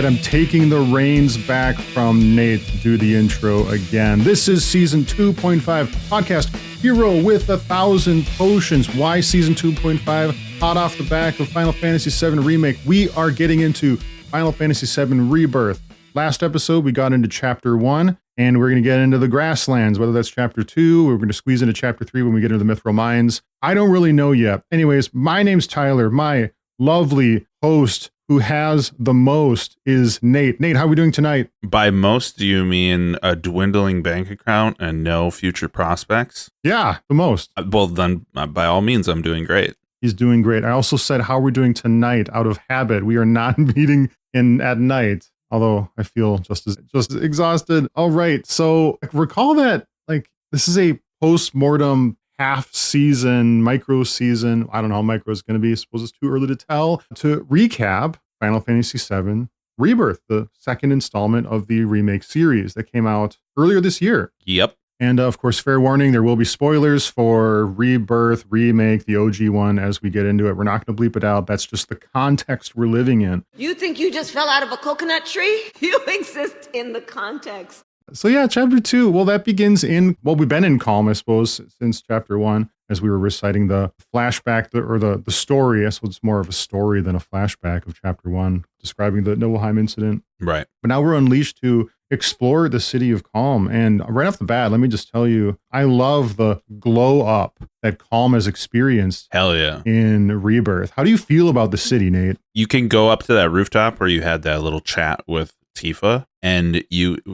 right, I'm taking the reins back from Nate to do the intro again. This is Season 2.5 podcast Hero with 1,000 Potions. Why Season 2.5? Hot off the back of Final Fantasy VII Remake, we are getting into Final Fantasy VII Rebirth. Last episode, we got into Chapter 1, and we're going to get into the Grasslands, whether that's Chapter 2, or we're going to squeeze into Chapter 3 when we get into the Mithril Mines. I don't really know yet. Anyways, my name's Tyler. My lovely host who has the most is Nate. Nate, how are we doing tonight? By most, do you mean a dwindling bank account and no future prospects? Yeah, the most. Well, then, by all means, I'm doing great. He's doing great. I also said how we're doing tonight out of habit. We are not meeting at night, although I feel just as exhausted. All right, so recall that this is a post-mortem half season, micro season. I don't know how micro is going to be. I suppose it's too early to tell. To recap, Final Fantasy VII Rebirth, the second installment of the remake series that came out earlier this year. Yep. And of course, fair warning, there will be spoilers for Rebirth, Remake, the OG one as we get into it. We're not going to bleep it out. That's just the context we're living in. You think you just fell out of a coconut tree? You exist in the context. So yeah, Chapter 2, well, that begins we've been in Calm, I suppose, since Chapter 1, as we were reciting the flashback, the story. I suppose it's more of a story than a flashback of Chapter 1, describing the Nibelheim incident. Right. But now we're unleashed to explore the city of Calm. And right off the bat, let me just tell you, I love the glow up that Calm has experienced. Hell yeah. In Rebirth. How do you feel about the city, Nate? You can go up to that rooftop where you had that little chat with Tifa, and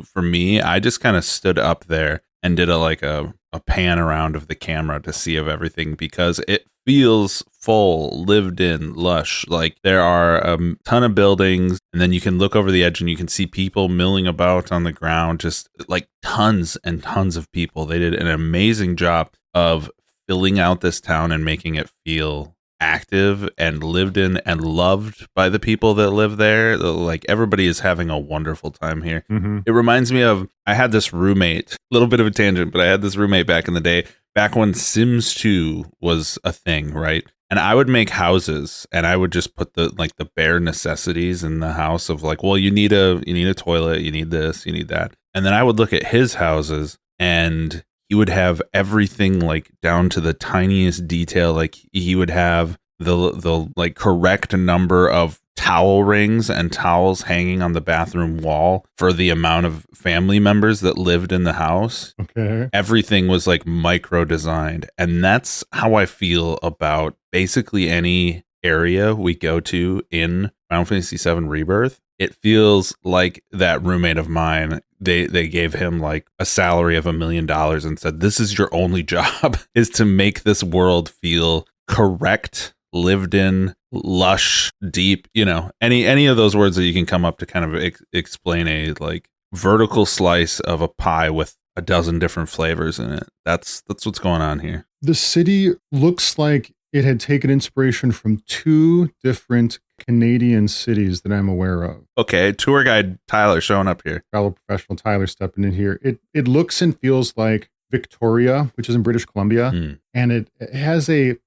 for me, I just kind of stood up there and did a pan around of the camera to see of everything, because it feels full, lived in, lush. Like there are a ton of buildings, and then you can look over the edge and you can see people milling about on the ground, just like tons and tons of people. They did an amazing job of filling out this town and making it feel active and lived in and loved by the people that live there. Like everybody is having a wonderful time here. Mm-hmm. It reminds me of, I had this roommate, a little bit of a tangent, but I had this roommate back in the day, back when Sims 2 was a thing, right? And I would make houses and I would just put the bare necessities in the house of you need a toilet, you need this, you need that. And then I would look at his houses and he would have everything down to the tiniest detail. Like he would have the correct number of towel rings and towels hanging on the bathroom wall for the amount of family members that lived in the house. Okay. Everything was micro designed. And that's how I feel about basically any area we go to in Final Fantasy VII Rebirth. It feels like that roommate of mine, they gave him a salary of $1 million and said, this is your only job, is to make this world feel correct, lived in, lush, deep, any of those words that you can come up to kind of explain a vertical slice of a pie with a dozen different flavors in it. That's what's going on here. The city looks like it had taken inspiration from two different Canadian cities that I'm aware of. Okay, tour guide Tyler showing up here. Fellow professional Tyler stepping in here. It looks and feels like Victoria, which is in British Columbia, and it has a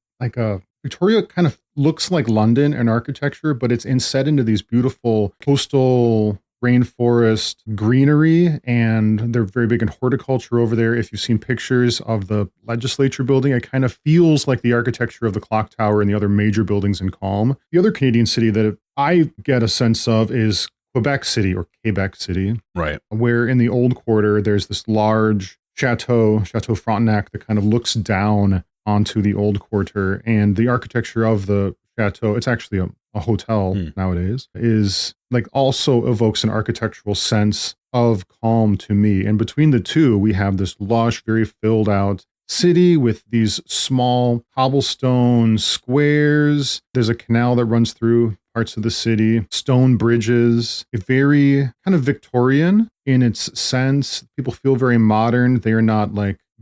Victoria kind of looks like London in architecture, but it's inset into these beautiful coastal rainforest greenery, and they're very big in horticulture over there. If you've seen pictures of the legislature building, it kind of feels like the architecture of the clock tower and the other major buildings in Calm. The other Canadian city that I get a sense of is Quebec City, or Quebec City, right? Where in the old quarter there's this large Chateau Frontenac, that kind of looks down onto the old quarter, and the architecture of the chateau, it's actually a hotel nowadays, is also evokes an architectural sense of Calm to me. And between the two, we have this lush, very filled out city with these small cobblestone squares. There's a canal that runs through parts of the city, stone bridges, very kind of Victorian in its sense. People feel very modern. They are not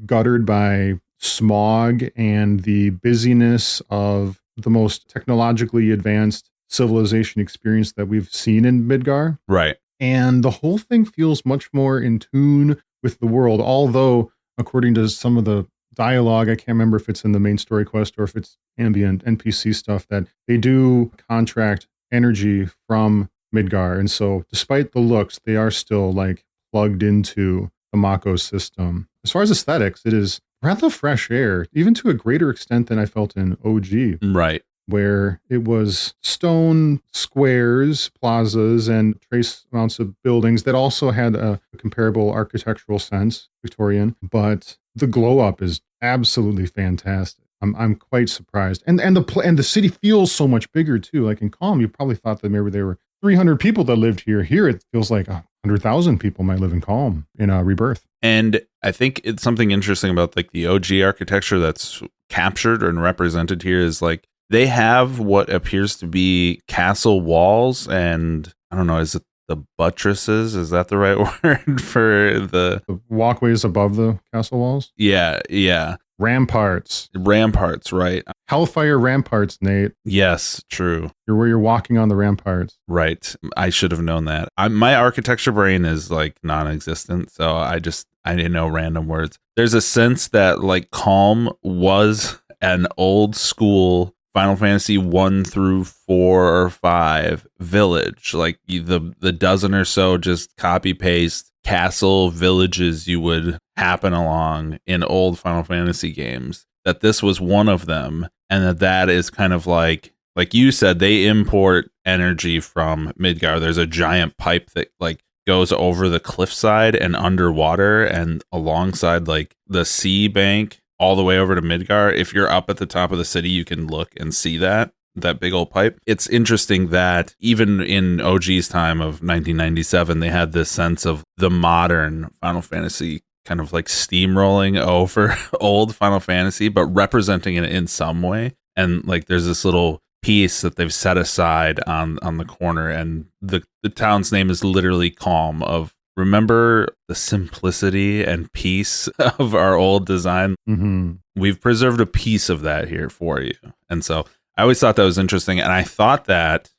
guttered by smog and the busyness of the most technologically advanced civilization experience that we've seen in Midgar. Right. And the whole thing feels much more in tune with the world, although according to some of the dialogue, I can't remember if it's in the main story quest or if it's ambient NPC stuff, that they do contract energy from Midgar. And so despite the looks, they are still like plugged into the Mako system. As far as aesthetics, it is a breath of fresh air, even to a greater extent than I felt in OG. Right. Where it was stone squares, plazas, and trace amounts of buildings that also had a comparable architectural sense, Victorian. But the glow up is absolutely fantastic. I'm quite surprised, and the city feels so much bigger too. Like in Calm, you probably thought that maybe there were 300 people that lived here. Here, it feels like 100,000 people might live in Calm in Rebirth. And I think it's something interesting about like the OG architecture that's captured and represented here is like, they have what appears to be castle walls, and I don't know, is it the buttresses? Is that the right word for the walkways above the castle walls? Yeah. Ramparts, right. Hellfire ramparts, Nate. Yes, true. You're where you're walking on the ramparts. Right. I should have known that. My architecture brain is like non-existent, so I didn't know random words. There's a sense that like Calm was an old school Final Fantasy 1 through 4 or 5 village, like the dozen or so just copy paste castle villages you would happen along in old Final Fantasy games, that this was one of them, and that is kind of like you said, they import energy from Midgar. There's a giant pipe that like goes over the cliffside and underwater and alongside like the sea bank all the way over to Midgar. If you're up at the top of the city, you can look and see that big old pipe. It's interesting that even in OG's time of 1997, they had this sense of the modern Final Fantasy kind of like steamrolling over old Final Fantasy, but representing it in some way. And like there's this little piece that they've set aside on the corner, and the town's name is literally Calm, of remember the simplicity and peace of our old design. Mm-hmm. We've preserved a piece of that here for you. And so I always thought that was interesting. And I thought that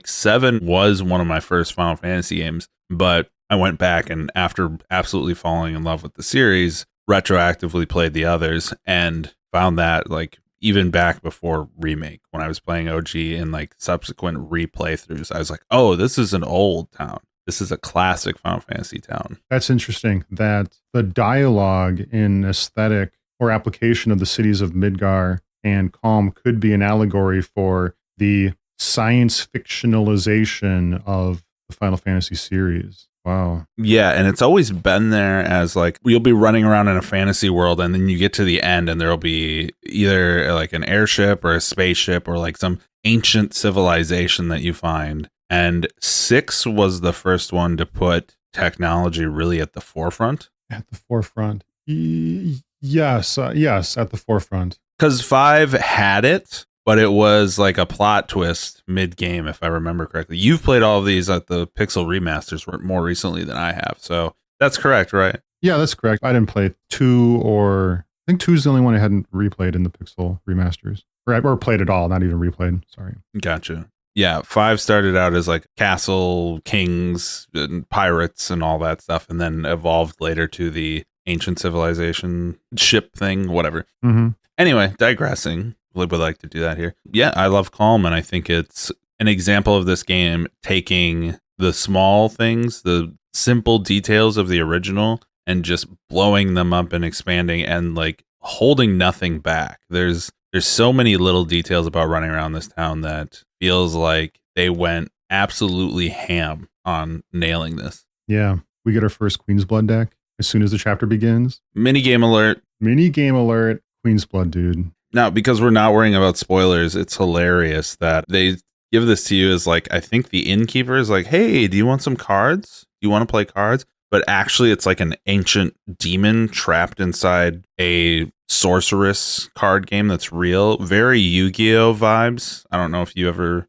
7 was one of my first Final Fantasy games, but I went back and after absolutely falling in love with the series, retroactively played the others and found that like even back before Remake, when I was playing OG and like subsequent replay throughs, I was like, oh, this is an old town. This is a classic Final Fantasy town. That's interesting that the dialogue in aesthetic or application of the cities of Midgar and Calm could be an allegory for the science fictionalization of the Final Fantasy series. Wow. Yeah, and it's always been there as like you'll be running around in a fantasy world and then you get to the end and there'll be either like an airship or a spaceship or like some ancient civilization that you find. And 6 was the first one to put technology really at the forefront. At the forefront. Yes, at the forefront. Because 5 had it, but it was like a plot twist mid-game, if I remember correctly. You've played all of these at the Pixel remasters more recently than I have, so that's correct, right? Yeah, that's correct. I didn't play 2 or... I think 2 is the only one I hadn't replayed in the Pixel remasters. Or played at all, not even replayed. Sorry. Gotcha. Yeah, 5 started out as like castle, kings, and pirates and all that stuff, and then evolved later to the ancient civilization ship thing, whatever. Mm-hmm. Anyway, digressing. Would like to do that here. Yeah, I love Calm, and I think it's an example of this game taking the small things, the simple details of the original, and just blowing them up and expanding and like holding nothing back. There's so many little details about running around this town that feels like they went absolutely ham on nailing this. Yeah, we get our first Queen's Blood deck as soon as the chapter begins. Mini game alert. Queen's Blood, dude. Now, because we're not worrying about spoilers, it's hilarious that they give this to you as like, I think the innkeeper is like, hey, do you want some cards? Do you want to play cards? But actually, it's like an ancient demon trapped inside a sorceress card game that's real. Very Yu-Gi-Oh vibes. I don't know if you ever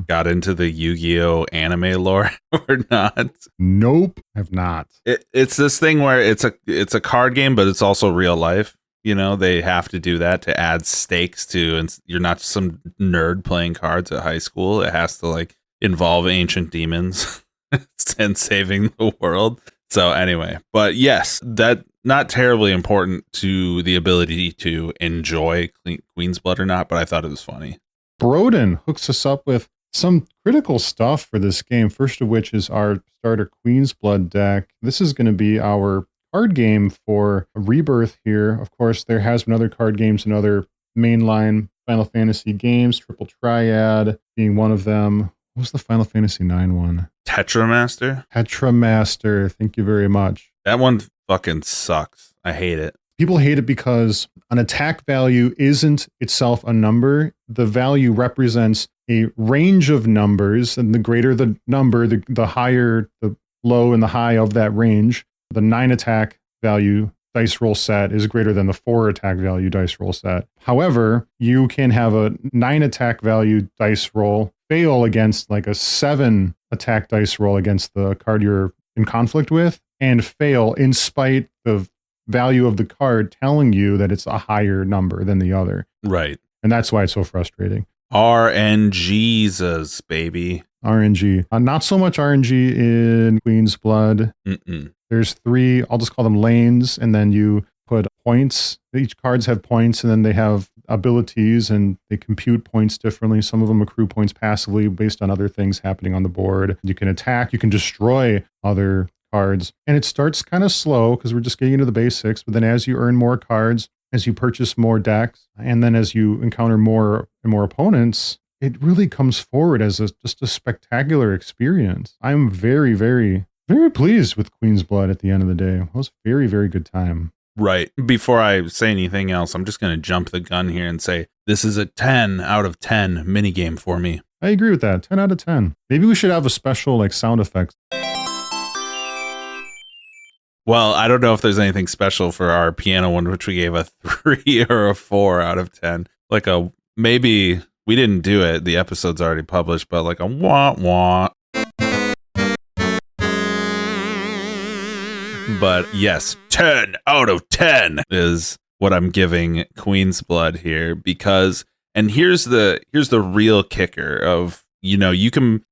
got into the Yu-Gi-Oh anime lore or not. Nope, have not. It's this thing where it's a card game, but it's also real life. You know, they have to do that to add stakes to, and you're not just some nerd playing cards at high school. It has to like involve ancient demons and saving the world. So anyway, but yes, that not terribly important to the ability to enjoy Queen's Blood or not, but I thought it was funny. Broden hooks us up with Some critical stuff for this game, first of which is our starter Queen's Blood deck. This is going to be our card game for Rebirth here. Of course, there has been other card games and other mainline Final Fantasy games, Triple Triad being one of them. What was the Final Fantasy IX one? Tetramaster? Tetramaster. Thank you very much. That one fucking sucks. I hate it. People hate it because an attack value isn't itself a number. The value represents a range of numbers, and the greater the number, the higher the low and the high of that range. The 9 attack value dice roll set is greater than the 4 attack value dice roll set. However, you can have a 9 attack value dice roll fail against like a 7 attack dice roll against the card you're in conflict with, and fail in spite of value of the card telling you that it's a higher number than the other. Right. And that's why it's so frustrating. RNGs, baby. RNG. Not so much RNG in Queen's Blood. There's 3, I'll just call them lanes, and then you put points. Each cards have points, and then they have abilities, and they compute points differently. Some of them accrue points passively based on other things happening on the board. You can attack, you can destroy other cards. And it starts kind of slow because we're just getting into the basics, but then as you earn more cards, as you purchase more decks, and then as you encounter more and more opponents, it really comes forward as just a spectacular experience. I'm very, very, very pleased with Queen's Blood at the end of the day. It was a very, very good time. Right. Before I say anything else, I'm just going to jump the gun here and say this is a 10 out of 10 minigame for me. I agree with that. 10 out of 10. Maybe we should have a special like sound effects. Well, I don't know if there's anything special for our piano one, which we gave a 3 or a 4 out of 10. Like a, maybe we didn't do it. The episode's already published, but like a wah wah. But yes, 10 out of 10 is what I'm giving Queen's Blood here, because, and here's the real kicker of, you know, you can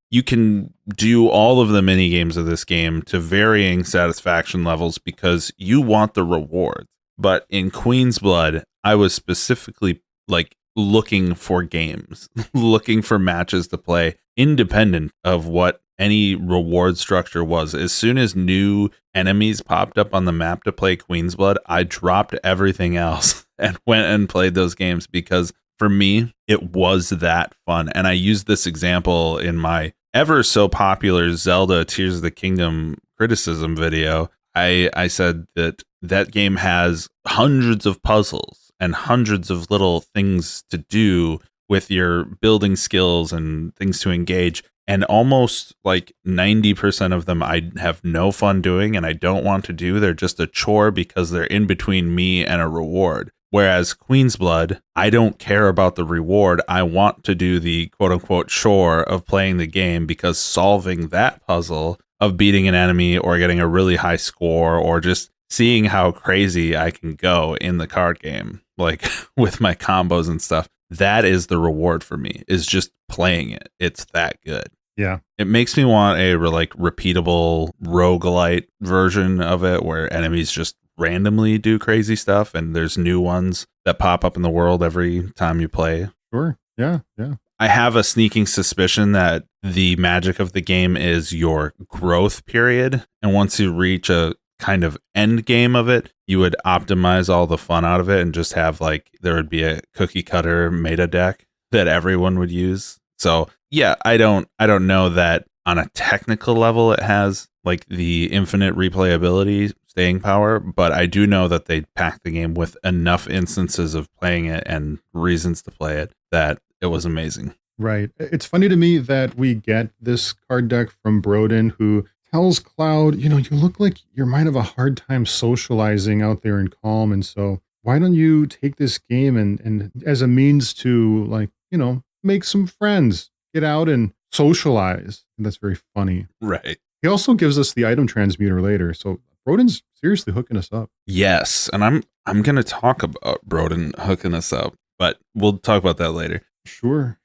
do all of the mini games of this game to varying satisfaction levels because you want the rewards. But in Queen's Blood, I was specifically like looking for games, looking for matches to play independent of what any reward structure was. As soon as new enemies popped up on the map to play Queen's Blood, I dropped everything else and went and played those games because for me, it was that fun. And I used this example in my ever so popular Zelda Tears of the Kingdom criticism video. I said that game has hundreds of puzzles and hundreds of little things to do with your building skills and things to engage. And almost like 90% of them I have no fun doing and I don't want to do. They're just a chore because they're in between me and a reward. Whereas Queen's Blood, I don't care about the reward. I want to do the quote unquote chore of playing the game because solving that puzzle of beating an enemy or getting a really high score or just seeing how crazy I can go in the card game, like with my combos and stuff, that is the reward for me, is just playing it. It's that good. Yeah. It makes me want a like repeatable roguelite version of it where enemies just randomly do crazy stuff and there's new ones that pop up in the world every time you play. Sure. Yeah. Yeah. I have a sneaking suspicion that the magic of the game is your growth period. And once you reach a kind of end game of it, you would optimize all the fun out of it and just have like, there would be a cookie cutter meta deck that everyone would use. So yeah, I don't know that on a technical level it has like the infinite replayability staying power, but I do know that they packed the game with enough instances of playing it and reasons to play it that it was amazing. Right. It's funny to me that we get this card deck from Broden, who tells Cloud, you know, you look like you might have a hard time socializing out there in Calm, and so why don't you take this game and as a means to, like, you know, make some friends, get out and socialize. And that's very funny. Right. He also gives us the item transmuter later. So Broden's seriously hooking us up. Yes. And I'm going to talk about Broden hooking us up, but we'll talk about that later. Sure.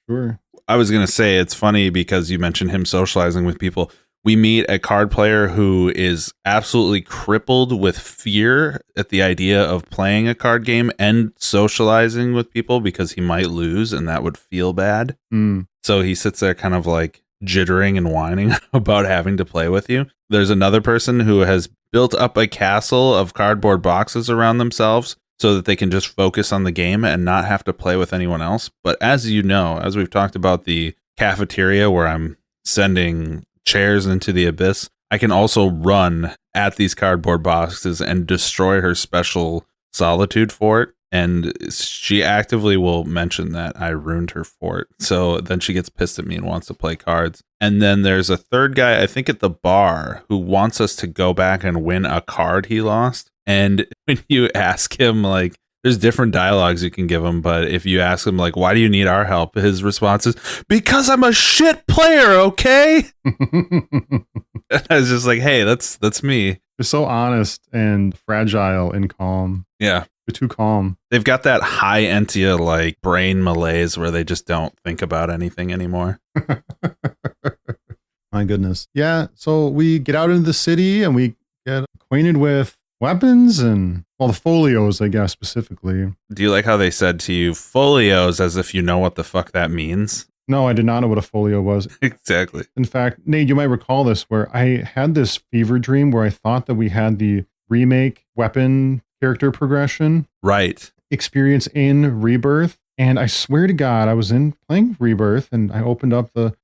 I was going to say it's funny because you mentioned him socializing with people. we meet a card player who is absolutely crippled with fear at the idea of playing a card game and socializing with people because he might lose and that would feel bad. So he sits there kind of like jittering and whining about having to play with you. There's another person who has built up a castle of cardboard boxes around themselves so that they can just focus on the game and not have to play with anyone else. But as you know, as we've talked about the cafeteria where I'm sending chairs into the abyss, I can also run at these cardboard boxes and destroy her special solitude fort. And she actively will mention that I ruined her fort. So then she gets pissed at me and wants to play cards. And then there's a third guy, I think at the bar, who wants us to go back and win a card he lost. And when you ask him, like, there's different dialogues you can give him, but if you ask him, like, why do you need our help? His response is, because I'm a shit player, okay? I was just like, hey, that's me. They're so honest and fragile and calm. Yeah. They're too calm. They've got that high Entia, like, brain malaise where they just don't think about anything anymore. My goodness. Yeah, so we get out into the city and we get acquainted with weapons and, well, the folios, I guess, specifically. Do you like how they said to you, folios, as if you know what the fuck that means? No, I did not know what a folio was. Exactly. In fact, Nate, you might recall this, where I had this fever dream where I thought that we had the remake weapon character progression experience in Rebirth. And I swear to God, I was playing Rebirth and I opened up the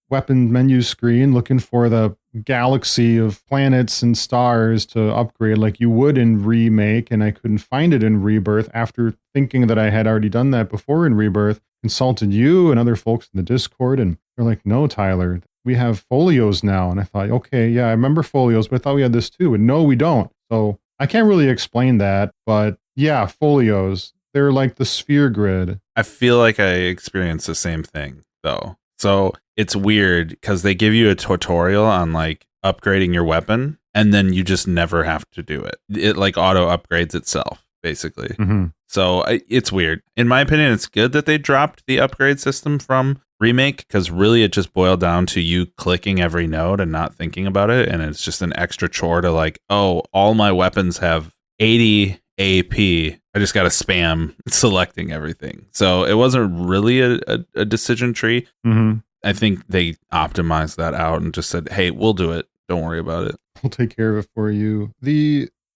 weapon menu screen looking for the galaxy of planets and stars to upgrade like you would in Remake, and I couldn't find it in Rebirth after thinking that I had already done that before in Rebirth. Consulted you and other folks in the Discord, and they're like, no, Tyler, we have folios now. And I thought, okay, yeah, I remember folios, but I thought we had this too. And no, we don't. So I can't really explain that, but yeah, folios, they're like the sphere grid. I feel like I experienced the same thing though. So it's weird because they give you a tutorial on like upgrading your weapon and then you just never have to do it. It like auto upgrades itself, basically. Mm-hmm. So it's weird. In my opinion, it's good that they dropped the upgrade system from Remake because really it just boiled down to you clicking every node and not thinking about it. And it's just an extra chore to like, oh, all my weapons have 80 AP. I just got to spam selecting everything. So it wasn't really a decision tree. Mm-hmm. I think they optimized that out and just said, hey, we'll do it. Don't worry about it. We'll take care of it for you.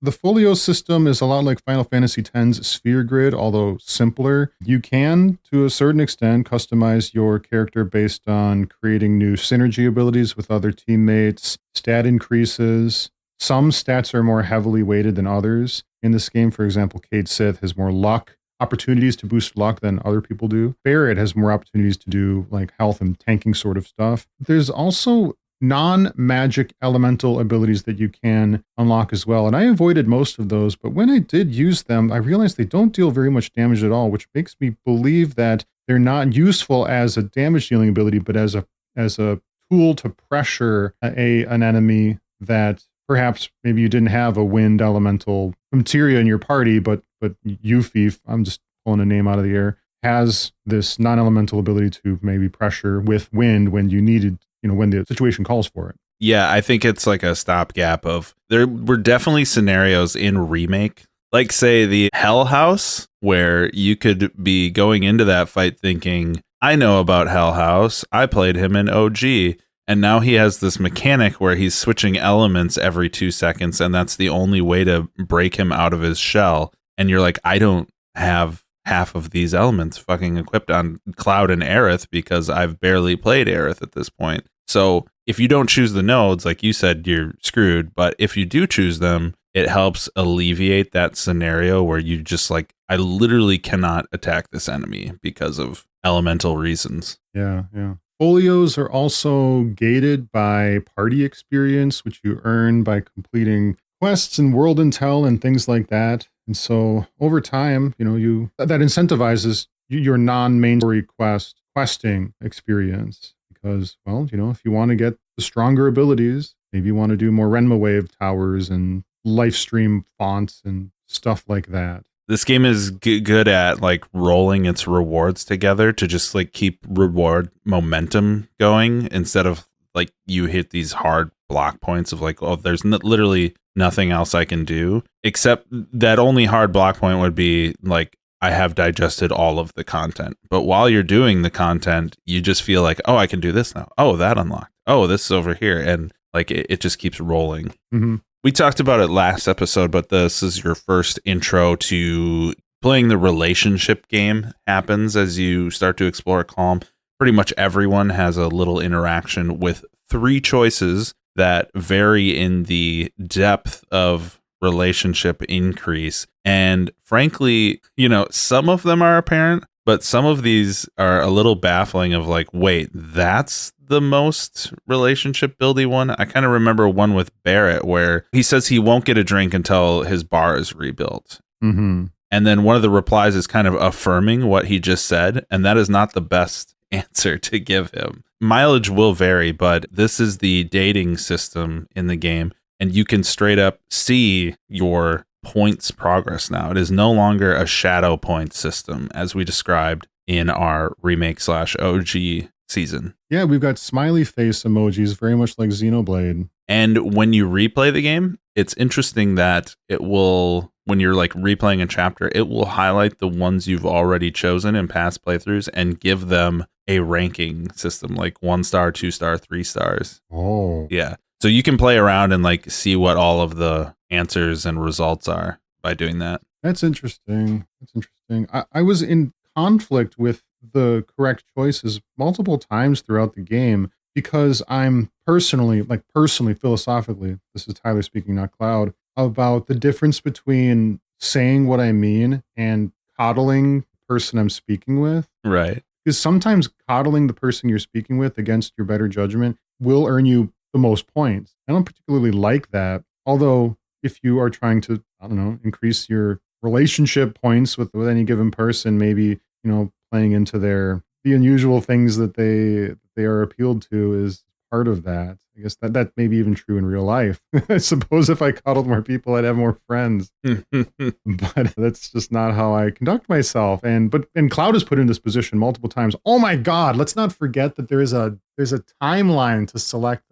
The folio system is a lot like Final Fantasy X's sphere grid, although simpler. You can, to a certain extent, customize your character based on creating new synergy abilities with other teammates, stat increases. Some stats are more heavily weighted than others. In this game, for example, Cade Sith has more luck, opportunities to boost luck than other people do. Barrett has more opportunities to do like health and tanking sort of stuff. There's also non-magic elemental abilities that you can unlock as well. And I avoided most of those, but when I did use them, I realized they don't deal very much damage at all, which makes me believe that they're not useful as a damage dealing ability, but as a tool to pressure an enemy that perhaps maybe you didn't have a wind elemental materia in your party, but Yuffie, I'm just pulling a name out of the air, has this non-elemental ability to maybe pressure with wind when you needed, when the situation calls for it. Yeah, I think it's like a stopgap of, there were definitely scenarios in Remake, like say the Hell House, where you could be going into that fight thinking, I know about Hell House, I played him in OG, and now he has this mechanic where he's switching elements every 2 seconds, and that's the only way to break him out of his shell. And you're like, I don't have half of these elements fucking equipped on Cloud and Aerith because I've barely played Aerith at this point. So if you don't choose the nodes, like you said, you're screwed. But if you do choose them, it helps alleviate that scenario where you just like, I literally cannot attack this enemy because of elemental reasons. Yeah. Folios are also gated by party experience, which you earn by completing quests and world intel and things like that. And so over time, that incentivizes your non-main story questing experience. Because, well, if you want to get the stronger abilities, maybe you want to do more Renma Wave towers and live stream fonts and stuff like that. This game is good at like rolling its rewards together to just like keep reward momentum going instead of like you hit these hard block points of like, oh, there's literally nothing else I can do, except that only hard block point would be like, I have digested all of the content. But while you're doing the content, you just feel like, oh, I can do this now. Oh, that unlocked. Oh, this is over here. And like, it just keeps rolling. Mm-hmm. We talked about it last episode, but this is your first intro to playing the relationship game happens as you start to explore Calm. Pretty much everyone has a little interaction with 3 choices that vary in the depth of relationship increase. And frankly, some of them are apparent, but some of these are a little baffling of like, wait, that's the most relationship buildy one? I kind of remember one with Barrett where he says he won't get a drink until his bar is rebuilt. Mm-hmm. And then one of the replies is kind of affirming what he just said. And that is not the best answer to give him. Mileage will vary, but this is the dating system in the game. And you can straight up see your points progress now. It is no longer a shadow point system as we described in our remake/OG season. Yeah, we've got smiley face emojis, very much like Xenoblade. And when you replay the game, it's interesting that it will, when you're like replaying a chapter, it will highlight the ones you've already chosen in past playthroughs and give them a ranking system, like 1 star, 2 star, 3 stars. Oh. Yeah. So you can play around and like see what all of the answers and results are by doing that. That's interesting. I was in conflict with the correct choices multiple times throughout the game because I'm personally, philosophically, this is Tyler speaking, not Cloud, about the difference between saying what I mean and coddling the person I'm speaking with. Right. Because sometimes coddling the person you're speaking with against your better judgment will earn you the most points. I don't particularly like that. Although if you are trying to, increase your relationship points with any given person, maybe, playing into the unusual things that they are appealed to is part of that. I guess that may be even true in real life. I suppose if I coddled more people, I'd have more friends. But that's just not how I conduct myself. And Cloud has put in this position multiple times. Oh my God, let's not forget that there's a timeline to select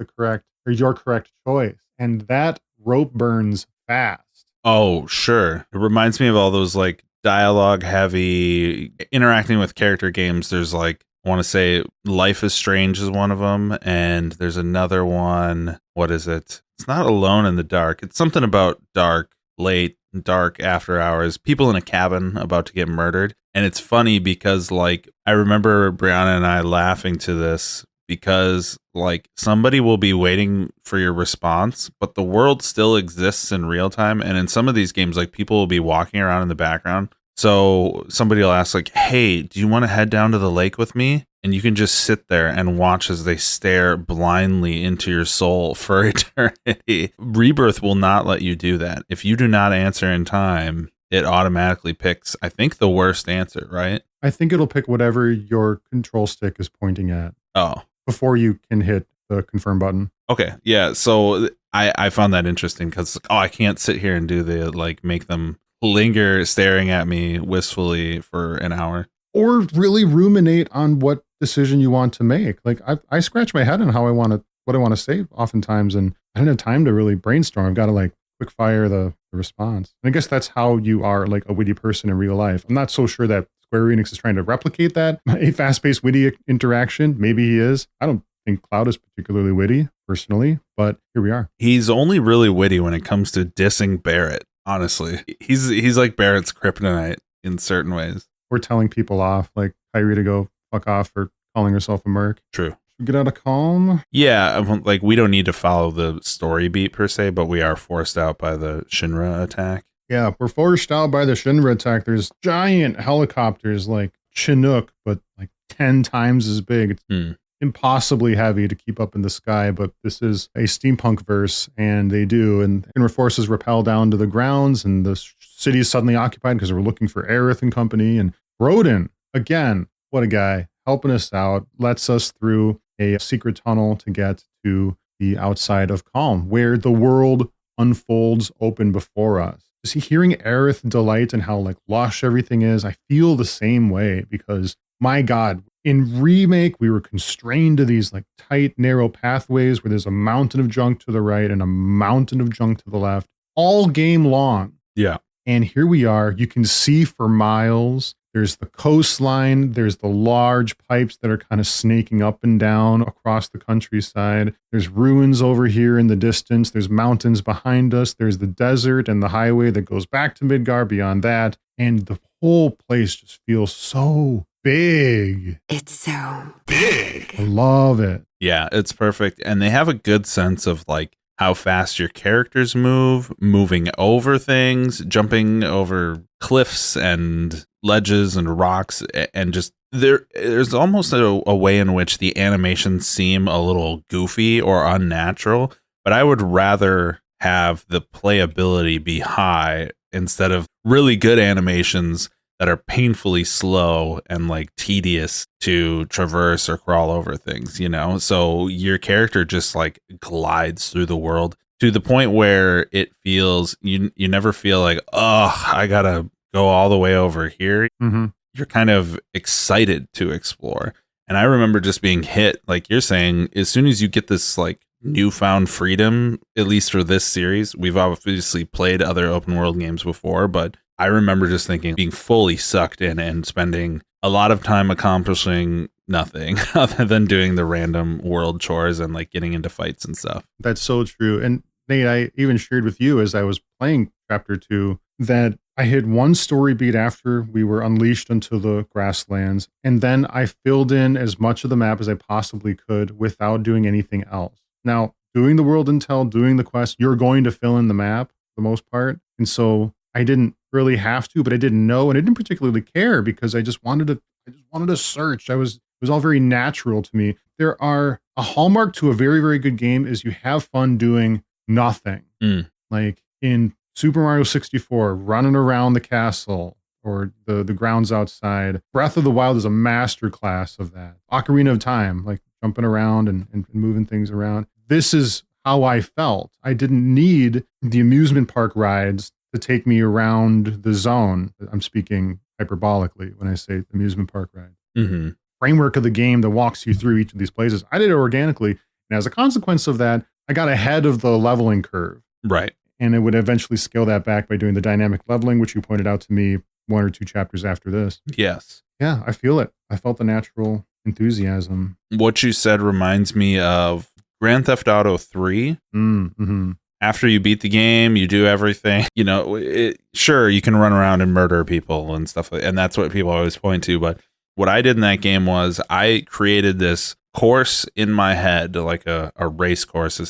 your correct choice. And that rope burns fast. Oh, sure. It reminds me of all those like dialogue heavy interacting with character games. There's like, I want to say Life is Strange is one of them. And there's another one. What is it? It's not Alone in the Dark. It's something about late, dark after hours, people in a cabin about to get murdered. And it's funny because like, I remember Brianna and I laughing to this because like somebody will be waiting for your response, but the world still exists in real time. And in some of these games, like people will be walking around in the background. So somebody will ask like, hey, do you want to head down to the lake with me? And you can just sit there and watch as they stare blindly into your soul for eternity. Rebirth will not let you do that. If you do not answer in time, it automatically picks, I think, the worst answer, right? I think it'll pick whatever your control stick is pointing at. Oh. Before you can hit the confirm button. Okay. Yeah. So I found that interesting because, I can't sit here and do the, like, make them linger staring at me wistfully for an hour. Or really ruminate on what decision you want to make. Like, I scratch my head on what I want to say oftentimes, and I don't have time to really brainstorm. I've got to, like, quick fire the response. And I guess that's how you are, like, a witty person in real life. I'm not so sure that Square Enix is trying to replicate that, a fast-paced, witty interaction. Maybe he is. I don't think Cloud is particularly witty, personally, but here we are. He's only really witty when it comes to dissing Barrett, honestly. He's like Barrett's kryptonite in certain ways. Or telling people off, like Kyrie to go fuck off for calling herself a merc. True. Should we get out of Calm? Yeah, like we don't need to follow the story beat per se, but we are forced out by the Shinra attack. Yeah, we're forced out by the Shinra attack. There's giant helicopters like Chinook, but like 10 times as big. It's impossibly heavy to keep up in the sky, but this is a steampunk verse, and they do. And Shinra forces rappel down to the grounds, and the city is suddenly occupied because we're looking for Aerith and company. And Broden, again, what a guy, helping us out, lets us through a secret tunnel to get to the outside of Calm, where the world unfolds open before us. Hearing Aerith delight and how like lush everything is, I feel the same way because my God, in Remake, we were constrained to these like tight, narrow pathways where there's a mountain of junk to the right and a mountain of junk to the left, all game long. Yeah. And here we are. You can see for miles. There's the coastline. There's the large pipes that are kind of snaking up and down across the countryside. There's ruins over here in the distance. There's mountains behind us. There's the desert and the highway that goes back to Midgar beyond that. And the whole place just feels so big. It's so big. I love it. Yeah, it's perfect. And they have a good sense of like how fast your characters move, moving over things, jumping over cliffs and ledges and rocks, and just there's almost a way in which the animations seem a little goofy or unnatural, but I would rather have the playability be high instead of really good animations that are painfully slow and like tedious to traverse or crawl over things, you know? So your character just like glides through the world to the point where it feels, you never feel like, oh, I gotta go all the way over here. Mm-hmm. You're kind of excited to explore. And I remember just being hit, like you're saying, as soon as you get this like newfound freedom, at least for this series, we've obviously played other open world games before, but I remember just thinking, being fully sucked in and spending a lot of time accomplishing nothing other than doing the random world chores and like getting into fights and stuff. That's so true. And Nate, I even shared with you as I was playing Chapter 2 that I hit one story beat after we were unleashed into the grasslands, and then I filled in as much of the map as I possibly could without doing anything else. Now, doing the world intel, doing the quest, you're going to fill in the map for the most part. And so I didn't really have to, but I didn't know, and I didn't particularly care because I just wanted to search. It was all very natural to me. There are a hallmark to a very, very good game is you have fun doing nothing. Like in Super Mario 64, running around the castle or the grounds outside. Breath of the Wild is a masterclass of that. Ocarina of Time, like jumping around and moving things around. This is how I felt. I didn't need the amusement park rides to take me around the zone. I'm speaking hyperbolically when I say amusement park ride. Mm-hmm. Framework of the game that walks you through each of these places. I did it organically. And as a consequence of that, I got ahead of the leveling curve. Right. And it would eventually scale that back by doing the dynamic leveling, which you pointed out to me 1 or 2 chapters after this. Yes. Yeah, I feel it. I felt the natural enthusiasm. What you said reminds me of Grand Theft Auto 3. Mm-hmm. After you beat the game, you do everything. You know, sure, you can run around and murder people and stuff and that's what people always point to. But what I did in that game was I created this course in my head, like a race course,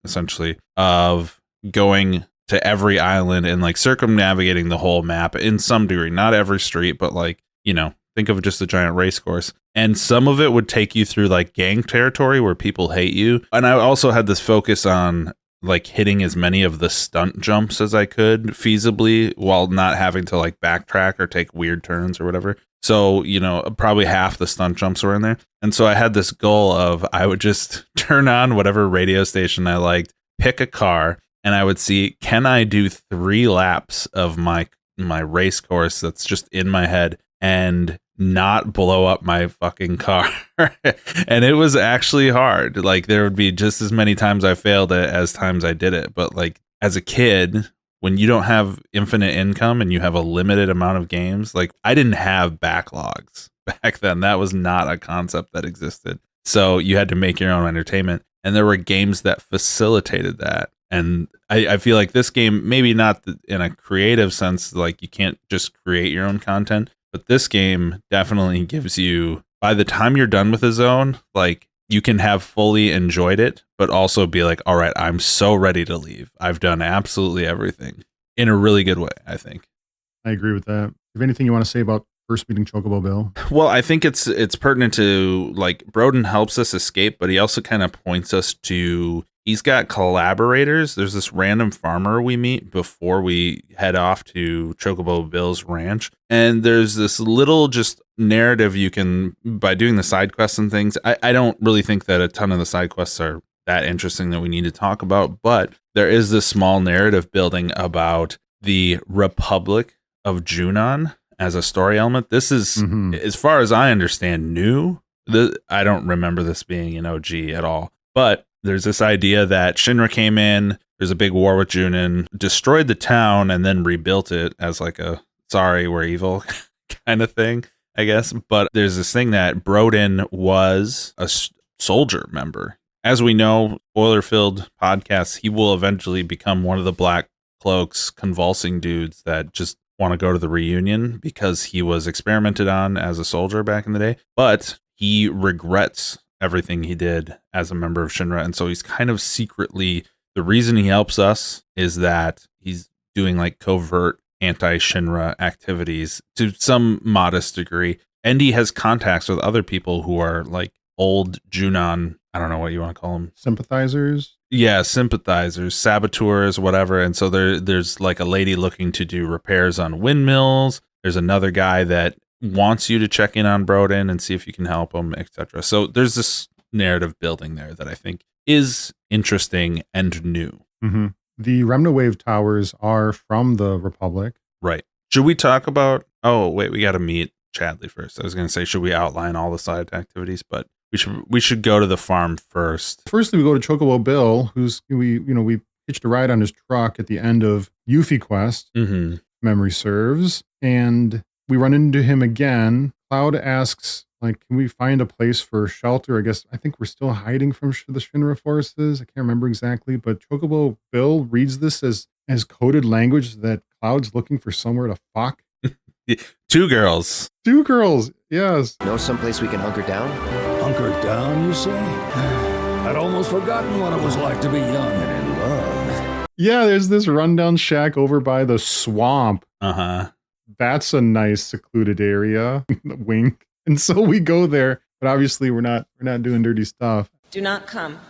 essentially, of going to every island and like circumnavigating the whole map in some degree. Not every street, but like, you know, think of just a giant race course. And some of it would take you through like gang territory where people hate you. And I also had this focus on like hitting as many of the stunt jumps as I could feasibly while not having to like backtrack or take weird turns or whatever. So, you know, probably half the stunt jumps were in there. And so I had this goal of I would just turn on whatever radio station I liked, pick a car, and I would see, can I do 3 laps of my race course that's just in my head and not blow up my fucking car? And it was actually hard. Like there would be just as many times I failed it as times I did it. But like as a kid, when you don't have infinite income and you have a limited amount of games, like I didn't have backlogs back then. That was not a concept that existed. So you had to make your own entertainment. And there were games that facilitated that. And I feel like this game, maybe not in a creative sense, like you can't just create your own content, but this game definitely gives you, by the time you're done with a zone, like you can have fully enjoyed it, but also be like, all right, I'm so ready to leave. I've done absolutely everything in a really good way, I think. I agree with that. If anything you want to say about first meeting Chocobo Bill? Well, I think it's pertinent to like Broden helps us escape, but he also kind of points us to, he's got collaborators. There's this random farmer we meet before we head off to Chocobo Bill's ranch. And there's this little just narrative you can, by doing the side quests and things. I don't really think that a ton of the side quests are that interesting that we need to talk about, but there is this small narrative building about the Republic of Junon as a story element. This is, as far as I understand, new. I don't remember this being an OG at all. But there's this idea that Shinra came in, there's a big war with Junin, destroyed the town, and then rebuilt it as like a sorry, we're evil kind of thing, I guess. But there's this thing that Brodin was a soldier member. As we know, spoiler-filled podcasts, he will eventually become one of the Black Cloaks convulsing dudes that just want to go to the reunion because he was experimented on as a soldier back in the day. But he regrets everything he did as a member of Shinra. And so he's kind of secretly, the reason he helps us is that he's doing like covert anti-Shinra activities to some modest degree. And he has contacts with other people who are like old Junon, I don't know what you want to call them. Sympathizers? Yeah, sympathizers, saboteurs, whatever. And so there's like a lady looking to do repairs on windmills. There's another guy that wants you to check in on Brodin and see if you can help him, etc. So there's this narrative building there that I think is interesting and new. Mm-hmm. The Remna Wave towers are from the Republic. Right. Should we talk about... Oh, wait, we got to meet Chadley first. I was going to say, should we outline all the side activities? But we should go to the farm first. Firstly, we go to Chocobo Bill, who's we hitched a ride on his truck at the end of Yuffie Quest, memory serves, and we run into him again. Cloud asks, like, can we find a place for shelter? I think we're still hiding from the Shinra forces. I can't remember exactly, but Chocobo Bill reads this as coded language that Cloud's looking for somewhere to fuck. Two girls, yes. Know someplace we can hunker down? Hunker down, you say? I'd almost forgotten what it was like to be young and in love. Yeah, there's this rundown shack over by the swamp. That's a nice secluded area. Wink. And so we go there, but obviously we're not doing dirty stuff. Do not come.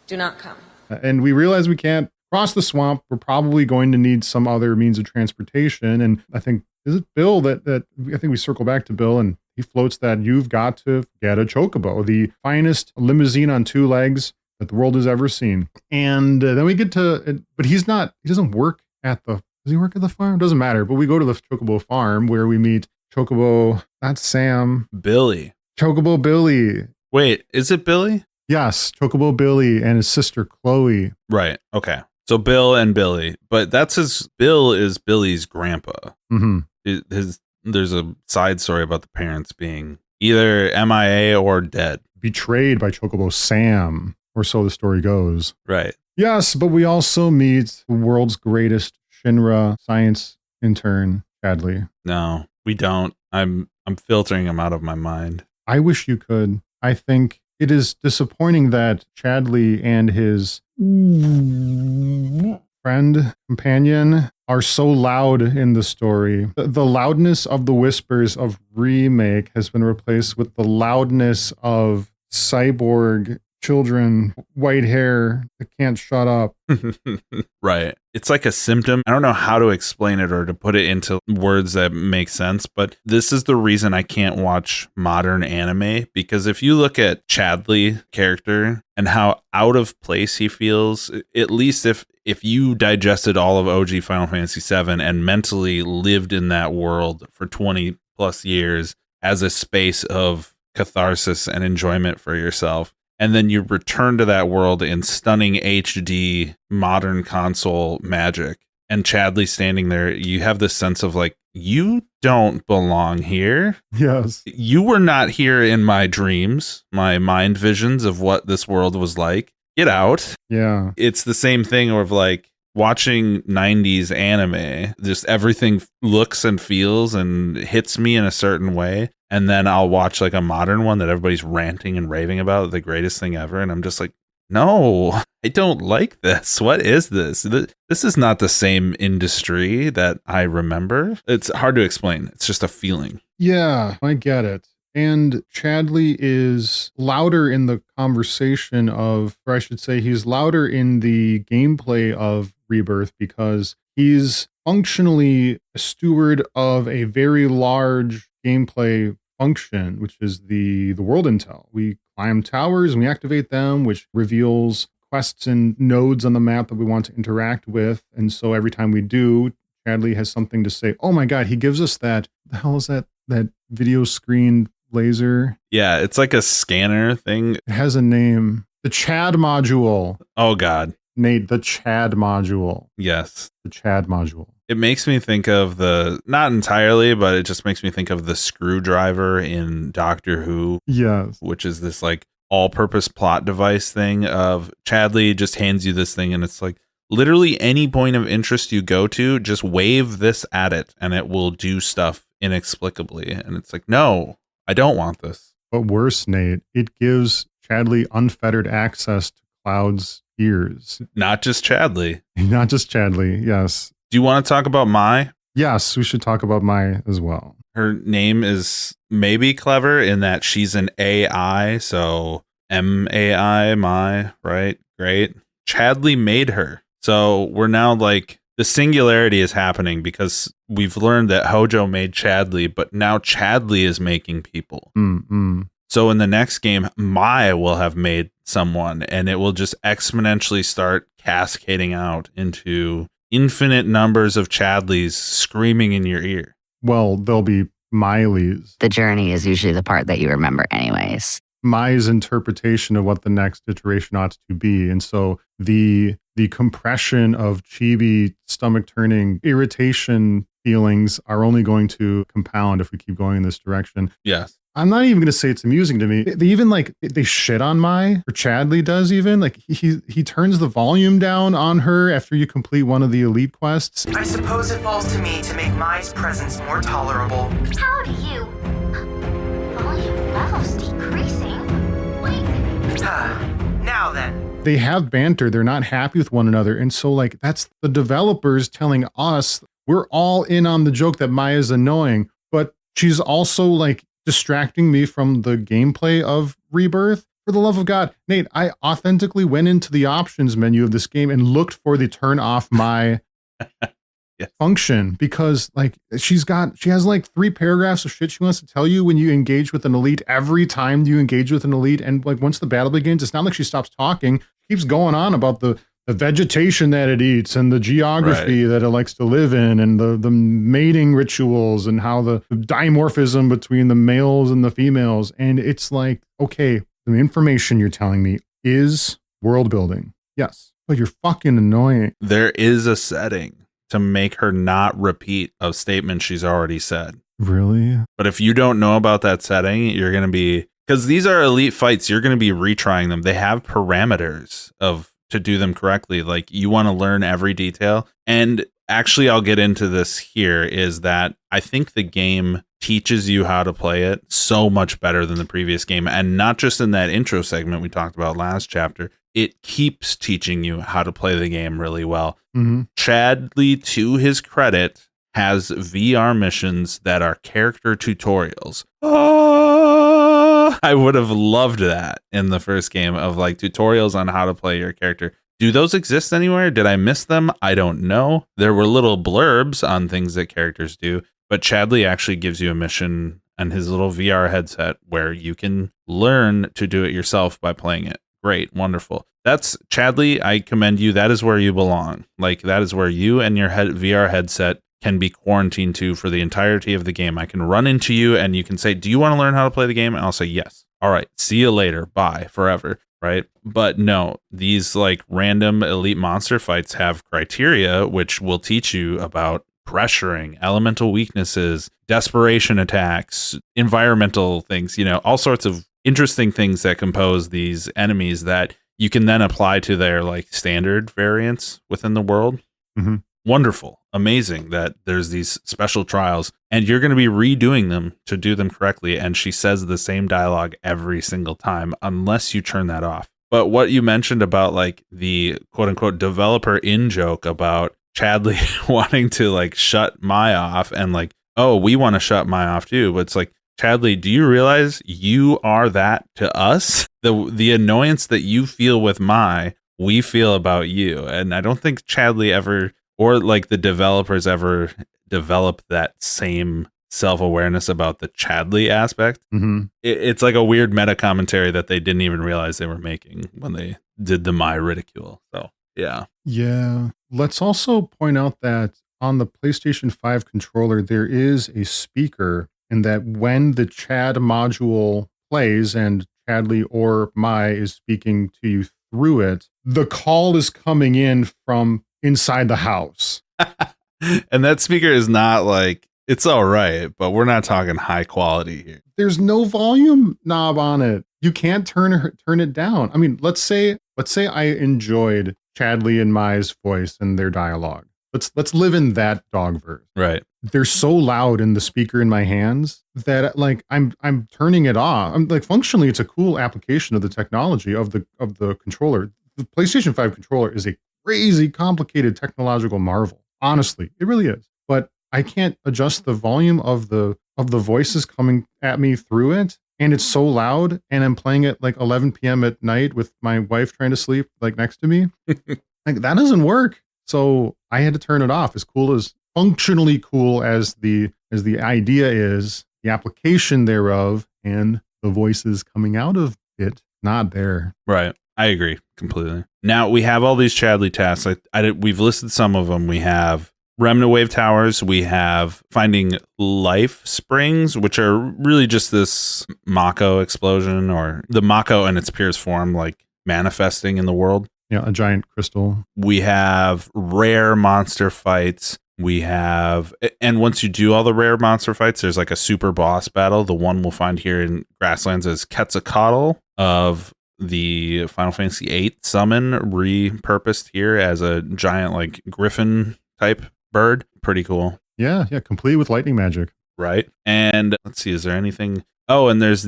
Do not come. And we realize we can't cross the swamp. We're probably going to need some other means of transportation. And I think, is it Bill that I think we circle back to Bill, and he floats that you've got to get a chocobo, the finest limousine on two legs that the world has ever seen. And then we get to, but he doesn't work at the, does he work at the farm? Doesn't matter. But we go to the Chocobo farm where we meet Chocobo, not Sam. Billy. Chocobo Billy. Wait, is it Billy? Yes, Chocobo Billy and his sister Chloe. Right, okay. So Bill and Billy, but Bill is Billy's grandpa. There's a side story about the parents being either MIA or dead. Betrayed by Chocobo Sam, or so the story goes. Right. Yes, but we also meet the world's greatest Shinra science intern, Chadley. No, we don't. I'm filtering him out of my mind. I wish you could. I think it is disappointing that Chadley and his companion are so loud in the story. The loudness of the whispers of Remake has been replaced with the loudness of cyborg children, white hair that can't shut up. Right. It's like a symptom. I don't know how to explain it or to put it into words that make sense, but this is the reason I can't watch modern anime, because if you look at Chadley character and how out of place he feels, at least if you digested all of OG Final Fantasy VII and mentally lived in that world for 20 plus years as a space of catharsis and enjoyment for yourself, and then you return to that world in stunning HD modern console magic, and Chadley standing there, you have this sense of like, you don't belong here. Yes. You were not here in my dreams, my mind visions of what this world was like. Get out. Yeah. It's the same thing of like watching 90s anime. Just everything looks and feels and hits me in a certain way. And then I'll watch like a modern one that everybody's ranting and raving about, the greatest thing ever. And I'm just like, no, I don't like this. What is this? This is not the same industry that I remember. It's hard to explain. It's just a feeling. Yeah, I get it. And Chadley is louder in the conversation of, or I should say, he's louder in the gameplay of Rebirth because he's functionally a steward of a very large gameplay function, which is the world intel. We climb towers and we activate them, which reveals quests and nodes on the map that we want to interact with. And so every time we do, Chadley has something to say. Oh my God, he gives us that the hell is that video screen laser? Yeah, it's like a scanner thing. It has a name. The Chad module. Oh, God. Nate, the Chad module. Yes. The Chad module. It makes me think of not entirely, but it just makes me think of the screwdriver in Doctor Who. Yes. Which is this like all-purpose plot device thing of Chadley just hands you this thing and it's like literally any point of interest you go to, just wave this at it and it will do stuff inexplicably. And it's like, no, I don't want this. But worse, Nate, it gives Chadley unfettered access to Cloud's ears. Not just Chadley. Not just Chadley, yes. Do you want to talk about Mai? Yes, we should talk about Mai as well. Her name is maybe clever in that she's an AI, so MAI, Mai, right? Great. Chadley made her. So we're now like, the singularity is happening because we've learned that Hojo made Chadley, but now Chadley is making people. Mm-mm. So in the next game, Mai will have made someone and it will just exponentially start cascading out into infinite numbers of Chadleys screaming in your ear. Well, there'll be Miley's. The journey is usually the part that you remember anyways. Mai's interpretation of what the next iteration ought to be. And so the compression of chibi stomach turning irritation feelings are only going to compound if we keep going in this direction. Yes. I'm not even going to say it's amusing to me. They even they shit on Mai, or Chadley does even. Like he turns the volume down on her after you complete one of the elite quests. I suppose it falls to me to make Mai's presence more tolerable. How do you? Volume levels decreasing? Wait. Now then. They have banter. They're not happy with one another. And so like that's the developers telling us we're all in on the joke that Mai is annoying, but she's also like distracting me from the gameplay of Rebirth. For the love of God, Nate, I authentically went into the options menu of this game and looked for the turn off Mai function because like she has like 3 paragraphs of shit she wants to tell you when you engage with an elite every time you engage with an elite. And like once the battle begins, it's not like she stops talking. She keeps going on about the vegetation that it eats and the geography that it likes to live in and the mating rituals and how the dimorphism between the males and the females. And it's like, okay, the information you're telling me is world building. Yes, but you're fucking annoying. There is a setting to make her not repeat a statement she's already said. Really? But if you don't know about that setting, you're going to be, because these are elite fights, you're going to be retrying them. They have parameters to do them correctly. Like you want to learn every detail. And actually, I'll get into this here is that I think the game teaches you how to play it so much better than the previous game. And not just in that intro segment we talked about last chapter, it keeps teaching you how to play the game really well. Mm-hmm. Chadley, to his credit, has VR missions that are character tutorials. I would have loved that in the first game of like tutorials on how to play your character. Do those exist anywhere? Did I miss them? I don't know. There were little blurbs on things that characters do, but Chadley actually gives you a mission and his little VR headset where you can learn to do it yourself by playing it. Great. Wonderful. That's Chadley. I commend you. That is where you belong. Like that is where you and your VR headset can be quarantined to for the entirety of the game. I can run into you and you can say, do you want to learn how to play the game? And I'll say, yes. All right. See you later. Bye. Forever. Right. But no, these like random elite monster fights have criteria, which will teach you about pressuring, elemental weaknesses, desperation attacks, environmental things, all sorts of interesting things that compose these enemies that you can then apply to their like standard variants within the world. Mm-hmm. Wonderful. Amazing that there's these special trials and you're going to be redoing them to do them correctly. And she says the same dialogue every single time, unless you turn that off. But what you mentioned about like the quote unquote developer in joke about Chadley wanting to like shut Mai off and like, oh, we want to shut Mai off too. But it's like, Chadley, do you realize you are that to us? The annoyance that you feel with Mai, we feel about you. And I don't think Chadley ever, or like the developers ever develop that same self-awareness about the Chadley aspect. Mm-hmm. It's like a weird meta commentary that they didn't even realize they were making when they did the Mai ridicule. So yeah. Yeah. Let's also point out that on the PlayStation 5 controller, there is a speaker, and that when the Chad module plays and Chadley or Mai is speaking to you through it, the call is coming in from inside the house. And that speaker is not like, it's all right, but we're not talking high quality here. There's no volume knob on it. You can't turn it down. I mean, let's say I enjoyed Chadley and Mai's voice and their dialogue. Let's live in that dogverse. Right. They're so loud in the speaker in my hands that like I'm turning it off. I'm like, functionally, it's a cool application of the technology of the controller. The PlayStation 5 controller is a crazy complicated technological marvel. Honestly, it really is. But I can't adjust the volume of the voices coming at me through it, and it's so loud, and I'm playing it like 11 p.m. at night with my wife trying to sleep like next to me. Like that doesn't work. So I had to turn it off. Functionally cool as the idea is, the application thereof and the voices coming out of it, not there. Right. I agree completely. Now we have all these Chadley tasks. We've listed some of them. We have Remnant Wave Towers. We have finding life springs, which are really just this Mako explosion, or the Mako in its purest form, like manifesting in the world. Yeah, a giant crystal. We have rare monster fights. And once you do all the rare monster fights, there's like a super boss battle. The one we'll find here in Grasslands is Quetzalcoatl of the Final Fantasy VIII summon, repurposed here as a giant like griffin type bird. Pretty cool. Yeah, complete with lightning magic. Right. And let's see, is there anything? Oh, and there's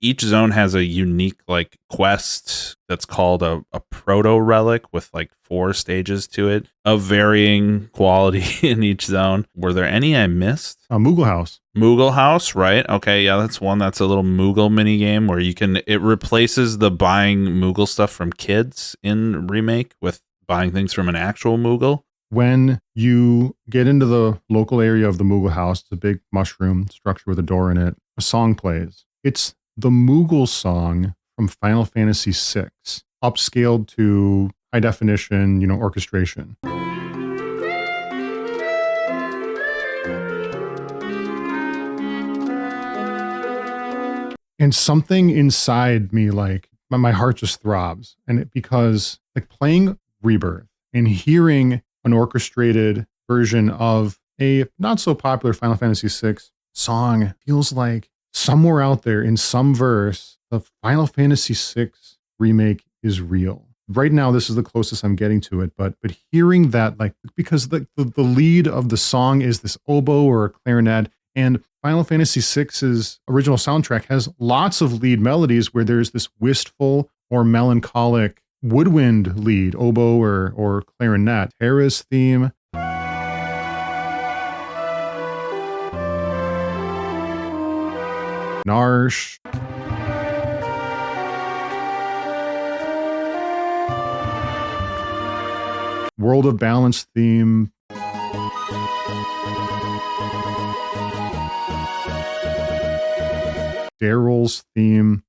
each zone has a unique like quest that's called a proto relic with like 4 stages to it of varying quality in each zone. Were there any I missed? Moogle House. Moogle House, right? Okay, yeah, that's one. That's a little Moogle mini game where it replaces the buying Moogle stuff from kids in Remake with buying things from an actual Moogle. When you get into the local area of the Moogle House, it's a big mushroom structure with a door in it. A song plays. It's the Moogle song from Final Fantasy VI, upscaled to high definition, orchestration. And something inside me, like my heart just throbs. And because like playing Rebirth and hearing an orchestrated version of a not so popular Final Fantasy VI song feels like somewhere out there in some verse, the Final Fantasy VI remake is real. Right now, this is the closest I'm getting to it, but hearing that, like, because the lead of the song is this oboe or a clarinet, and Final Fantasy VI's original soundtrack has lots of lead melodies where there's this wistful or melancholic woodwind lead, oboe or clarinet. Terra's theme. Narsh. World of Balance theme. Daryl's theme.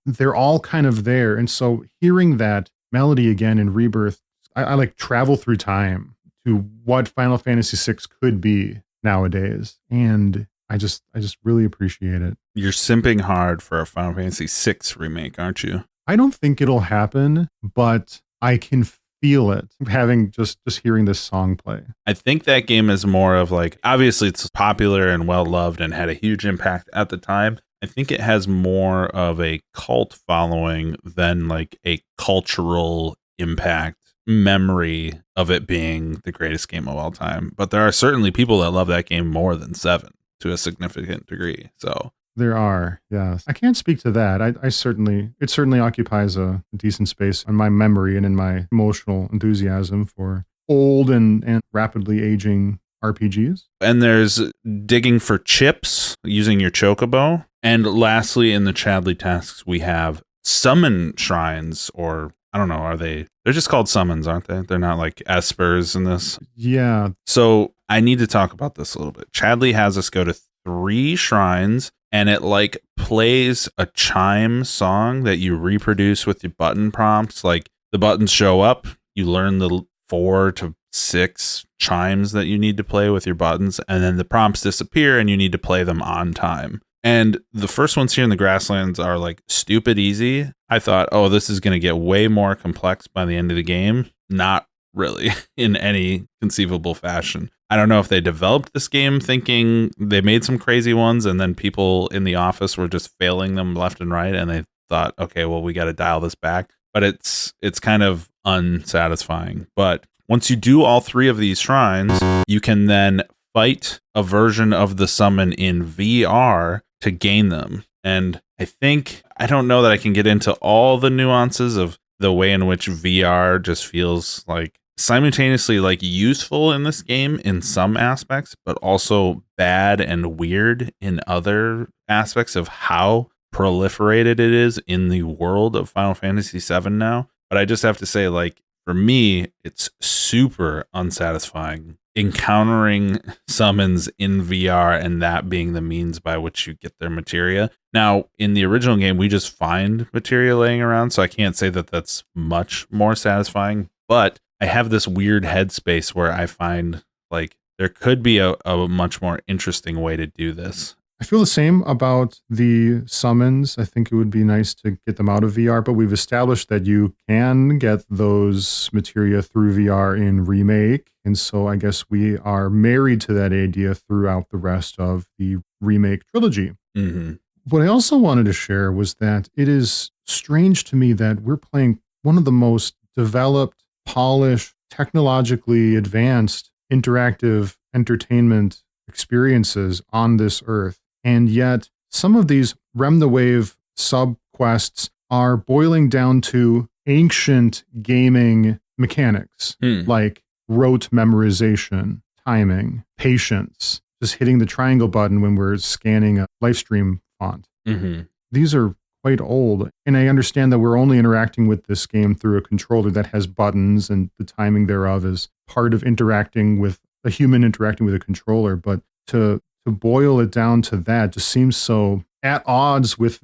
They're all kind of there. And so hearing that melody again in Rebirth, I like travel through time to what Final Fantasy VI could be nowadays. And I just really appreciate it. You're simping hard for a Final Fantasy VI remake, aren't you? I don't think it'll happen, but I can feel it having just hearing this song play. I think that game is more of like, obviously it's popular and well loved and had a huge impact at the time. I think it has more of a cult following than like a cultural impact memory of it being the greatest game of all time. But there are certainly people that love that game more than 7 to a significant degree. So there are, yes. I can't speak to that. It certainly occupies a decent space in my memory and in my emotional enthusiasm for old and rapidly aging RPGs. And there's digging for chips using your chocobo. And lastly, in the Chadley tasks, we have summon shrines, or I don't know, they're just called summons, aren't they? They're not like espers in this. Yeah. So I need to talk about this a little bit. Chadley has us go to 3 shrines and it like plays a chime song that you reproduce with your button prompts. Like the buttons show up, you learn the 4 to 6 chimes that you need to play with your buttons, and then the prompts disappear and you need to play them on time. And the first ones here in the Grasslands are like stupid easy. I thought, oh, this is going to get way more complex by the end of the game. Not really in any conceivable fashion. I don't know if they developed this game thinking they made some crazy ones and then people in the office were just failing them left and right and they thought, okay, well, we got to dial this back. But it's kind of unsatisfying. But once you do all 3 of these shrines, you can then fight a version of the summon in VR to gain them. And I don't know that I can get into all the nuances of the way in which VR just feels like simultaneously like useful in this game in some aspects, but also bad and weird in other aspects of how proliferated it is in the world of Final Fantasy VII now. But I just have to say, like, for me, it's super unsatisfying encountering summons in VR and that being the means by which you get their materia. Now, in the original game, we just find materia laying around, so I can't say that that's much more satisfying, but I have this weird headspace where I find like there could be a much more interesting way to do this. I feel the same about the summons. I think it would be nice to get them out of VR, but we've established that you can get those materia through VR in Remake. And so I guess we are married to that idea throughout the rest of the Remake trilogy. Mm-hmm. What I also wanted to share was that it is strange to me that we're playing one of the most developed, polished, technologically advanced, interactive entertainment experiences on this earth. And yet, some of these Rem the Wave sub-quests are boiling down to ancient gaming mechanics, like rote memorization, timing, patience, just hitting the triangle button when we're scanning a live stream font. Mm-hmm. These are quite old, and I understand that we're only interacting with this game through a controller that has buttons, and the timing thereof is part of interacting with a human interacting with a controller, but to boil it down to that just seems so at odds with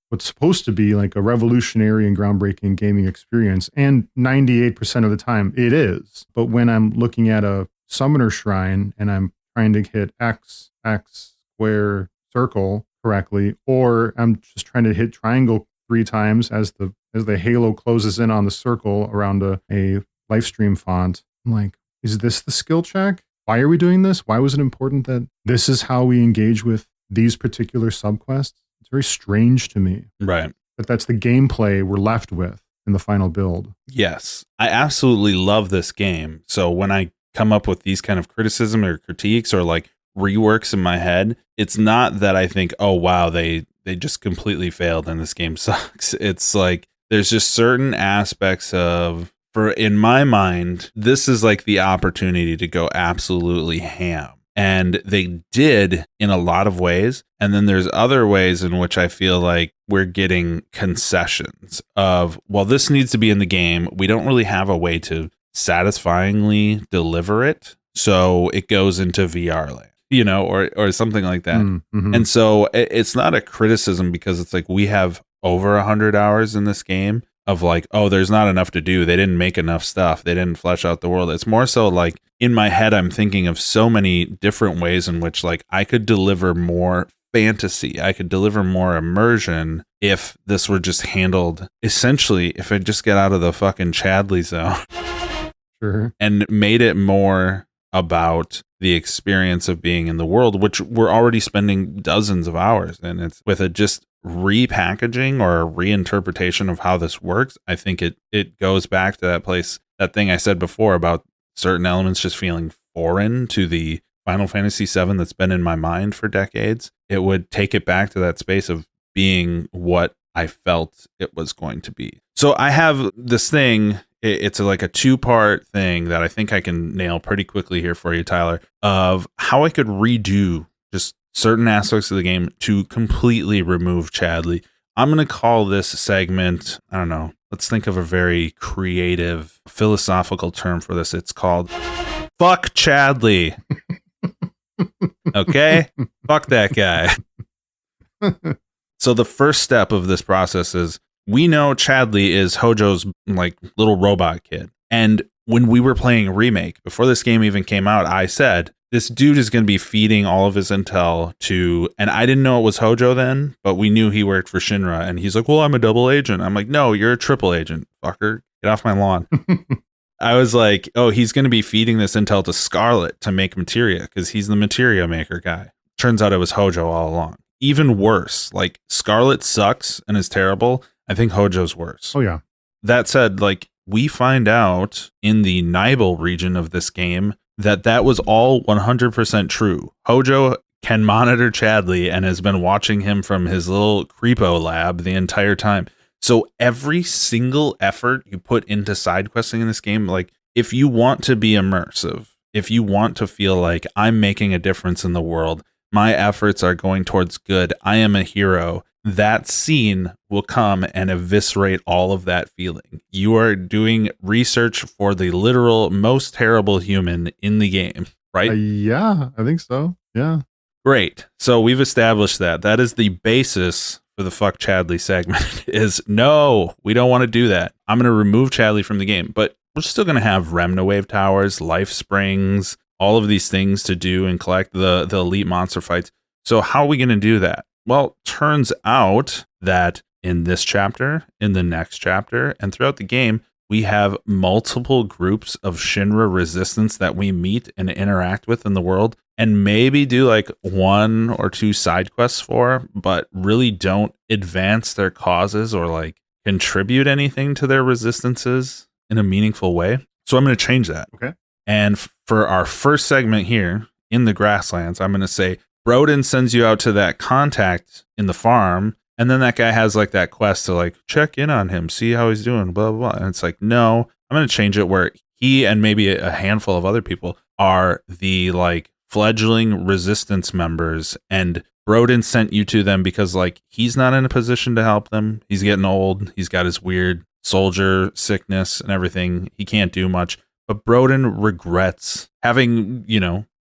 what's supposed to be like a revolutionary and groundbreaking gaming experience. And 98% of the time it is. But when I'm looking at a summoner shrine and I'm trying to hit X, square, circle correctly, or I'm just trying to hit triangle 3 times as the halo closes in on the circle around a live stream font, I'm like, is this the skill check? Why are we doing this? Why was it important that this is how we engage with these particular subquests? It's very strange to me. Right. But that's the gameplay we're left with in the final build. Yes. I absolutely love this game. So when I come up with these kind of criticism or critiques or like reworks in my head, it's not that I think, oh, wow, they just completely failed and this game sucks. It's like there's just certain aspects of, in my mind, this is like the opportunity to go absolutely ham. And they did in a lot of ways. And then there's other ways in which I feel like we're getting concessions of, well, this needs to be in the game. We don't really have a way to satisfyingly deliver it. So it goes into VR land, or something like that. Mm-hmm. And so it's not a criticism because it's like we have over 100 hours in this game of like, oh, there's not enough to do. They didn't make enough stuff. They didn't flesh out the world. It's more so like in my head, I'm thinking of so many different ways in which like I could deliver more fantasy. I could deliver more immersion if this were just handled essentially, if I just get out of the fucking Chadley zone Sure. and made it more about the experience of being in the world, which we're already spending dozens of hours. And it's with a just repackaging or a reinterpretation of how this works. I think it goes back to that place, that thing I said before about certain elements just feeling foreign to the Final Fantasy VII that's been in my mind for decades. It would take it back to that space of being what I felt it was going to be. So I have this thing. It's like a 2-part thing that I think I can nail pretty quickly here for you, Tyler, of how I could redo just certain aspects of the game to completely remove Chadley. I'm going to call this segment, I don't know, let's think of a very creative philosophical term for this. It's called Fuck Chadley. Okay? Fuck that guy. So the first step of this process is we know Chadley is Hojo's like little robot kid. And when we were playing Remake, before this game even came out, I said, this dude is going to be feeding all of his intel to, and I didn't know it was Hojo then, but we knew he worked for Shinra. And he's like, well, I'm a double agent. I'm like, no, you're a triple agent, fucker. Get off my lawn. I was like, oh, he's going to be feeding this intel to Scarlet to make materia because he's the materia maker guy. Turns out it was Hojo all along. Even worse, like Scarlet sucks and is terrible. I think Hojo's worse. Oh, yeah. That said, like we find out in the Nibel region of this game that was all 100% true. Hojo can monitor Chadley and has been watching him from his little creepo lab the entire time. So every single effort you put into side questing in this game, like if you want to be immersive, if you want to feel like I'm making a difference in the world, my efforts are going towards good, I am a hero, that scene will come and eviscerate all of that feeling. You are doing research for the literal most terrible human in the game, right? Yeah, I think so. Yeah. Great. So we've established that. That is the basis for the fuck Chadley segment is no, we don't want to do that. I'm going to remove Chadley from the game, but we're still going to have Remna Wave Towers, Life Springs, all of these things to do and collect the elite monster fights. So how are we going to do that? Well, turns out that in this chapter, in the next chapter, and throughout the game, we have multiple groups of Shinra resistance that we meet and interact with in the world and maybe do like 1 or 2 side quests for, but really don't advance their causes or like contribute anything to their resistances in a meaningful way. So I'm going to change that. Okay. And for our first segment here in the Grasslands, I'm going to say, Broden sends you out to that contact in the farm, and then that guy has like that quest to like check in on him, see how he's doing, blah, blah, blah. And it's like, no, I'm going to change it where he and maybe a handful of other people are the like fledgling resistance members, and Broden sent you to them because like he's not in a position to help them. He's getting old. He's got his weird soldier sickness and everything. He can't do much. But Broden regrets having,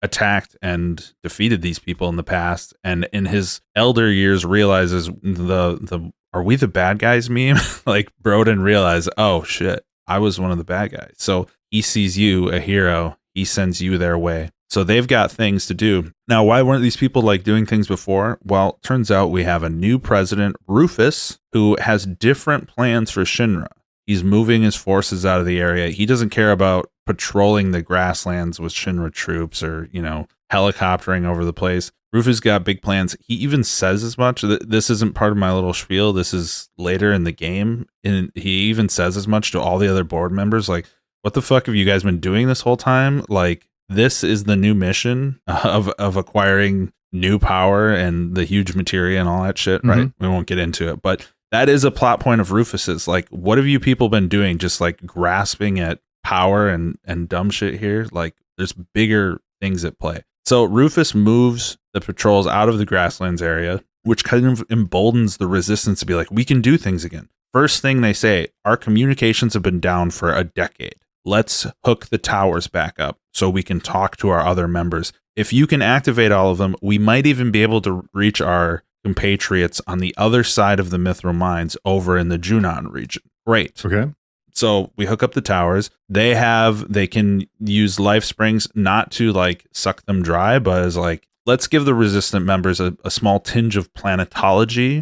attacked and defeated these people in the past, and in his elder years realizes the are we the bad guys meme? Like Broden realized, oh shit, I was one of the bad guys. So he sees you, a hero, he sends you their way. So they've got things to do. Now, why weren't these people like doing things before? Well, turns out we have a new president, Rufus, who has different plans for Shinra. He's moving his forces out of the area. He doesn't care about patrolling the grasslands with Shinra troops or, helicoptering over the place. Rufus got big plans. He even says as much. This isn't part of my little spiel. This is later in the game. And he even says as much to all the other board members. Like, what the fuck have you guys been doing this whole time? Like, this is the new mission of acquiring new power and the huge materia and all that shit, right? Mm-hmm. We won't get into it. But that is a plot point of Rufus's. Like, what have you people been doing? Just like grasping at power and dumb shit here? Like, there's bigger things at play. So Rufus moves the patrols out of the Grasslands area, which kind of emboldens the resistance to be like, we can do things again. First thing they say, our communications have been down for a decade. Let's hook the towers back up so we can talk to our other members. If you can activate all of them, we might even be able to reach our compatriots on the other side of the Mithril Mines over in the Junon region. Great. Okay. So we hook up the towers. They can use life springs not to like suck them dry, but as like, let's give the resistant members a small tinge of planetologist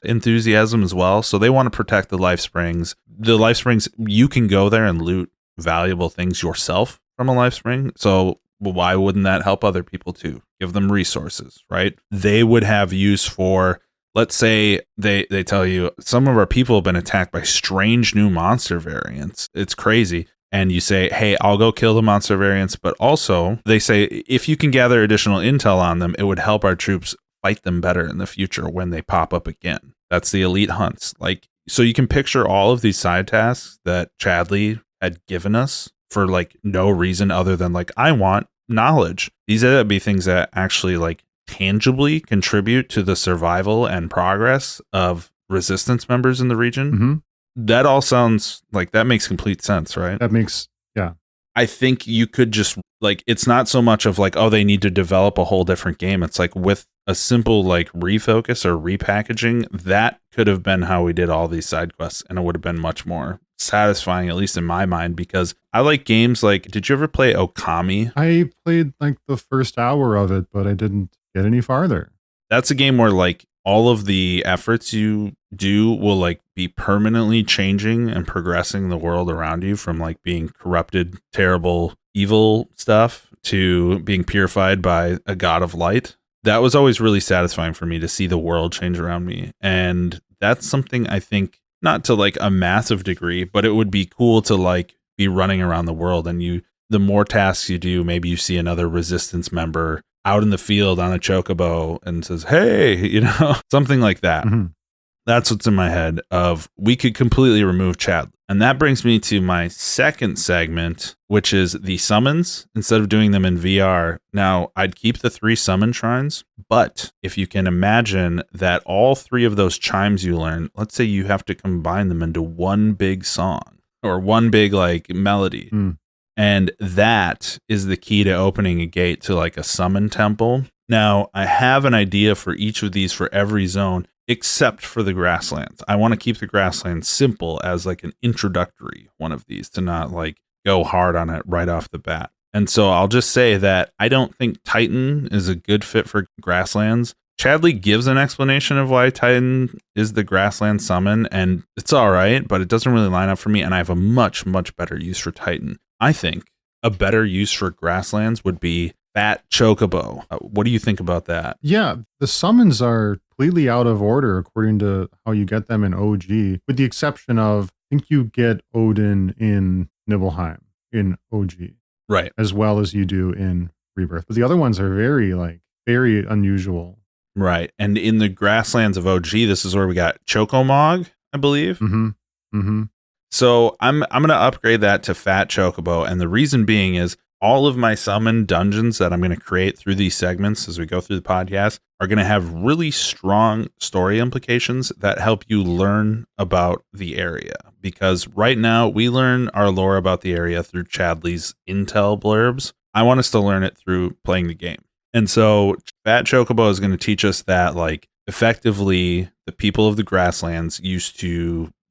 enthusiasm as well. So they want to protect the life springs. The life springs, you can go there and loot valuable things yourself from a life spring. So why wouldn't that help other people too? Give them resources, right? They would have use for, let's say they tell you some of our people have been attacked by strange new monster variants. It's crazy. And you say, hey, I'll go kill the monster variants. But also they say, if you can gather additional intel on them, it would help our troops fight them better in the future when they pop up again. That's the elite hunts. Like, so you can picture all of these side tasks that Chadley had given us for like no reason other than like, I want knowledge. These would be things that actually like tangibly contribute to the survival and progress of resistance members in the region. Mm-hmm. That all sounds like that makes complete sense, right? That makes, yeah. I think you could just like, it's not so much of like, oh, they need to develop a whole different game. It's like with a simple like refocus or repackaging, that could have been how we did all these side quests, and it would have been much more satisfying, at least in my mind, because I like games like, did you ever play Okami? I played like the first hour of it, but I didn't get any farther. That's a game where like all of the efforts you do will like be permanently changing and progressing the world around you, from like being corrupted, terrible, evil stuff to being purified by a god of light. That was always really satisfying for me, to see the world change around me. And that's something I think, not to like a massive degree, but it would be cool to like be running around the world, and the more tasks you do, maybe you see another resistance member out in the field on a chocobo and says, hey, something like that. Mm-hmm. That's what's in my head of, we could completely remove Chad. And that brings me to my second segment, which is the summons, instead of doing them in VR. Now, I'd keep the 3 summon shrines, but if you can imagine that all 3 of those chimes you learn, let's say you have to combine them into one big song or one big like melody. Mm. And that is the key to opening a gate to like a summon temple. Now, I have an idea for each of these for every zone, except for the Grasslands. I want to keep the Grasslands simple as like an introductory one of these, to not like go hard on it right off the bat. And so I'll just say that I don't think Titan is a good fit for Grasslands. Chadley gives an explanation of why Titan is the Grassland summon, and it's all right, but it doesn't really line up for me, and I have a much, much better use for Titan. I think a better use for Grasslands would be Fat Chocobo. What do you think about that? Yeah, the summons are completely out of order according to how you get them in OG, with the exception of, I think you get Odin in Nibelheim in OG. Right. As well as you do in Rebirth. But the other ones are very unusual. Right. And in the Grasslands of OG, this is where we got Chocomog, I believe. Mm-hmm. Mm-hmm. So I'm going to upgrade that to Fat Chocobo. And the reason being is, all of my summon dungeons that I'm going to create through these segments as we go through the podcast are going to have really strong story implications that help you learn about the area. Because right now we learn our lore about the area through Chadley's intel blurbs. I want us to learn it through playing the game. And so Fat Chocobo is going to teach us that, like, effectively the people of the Grasslands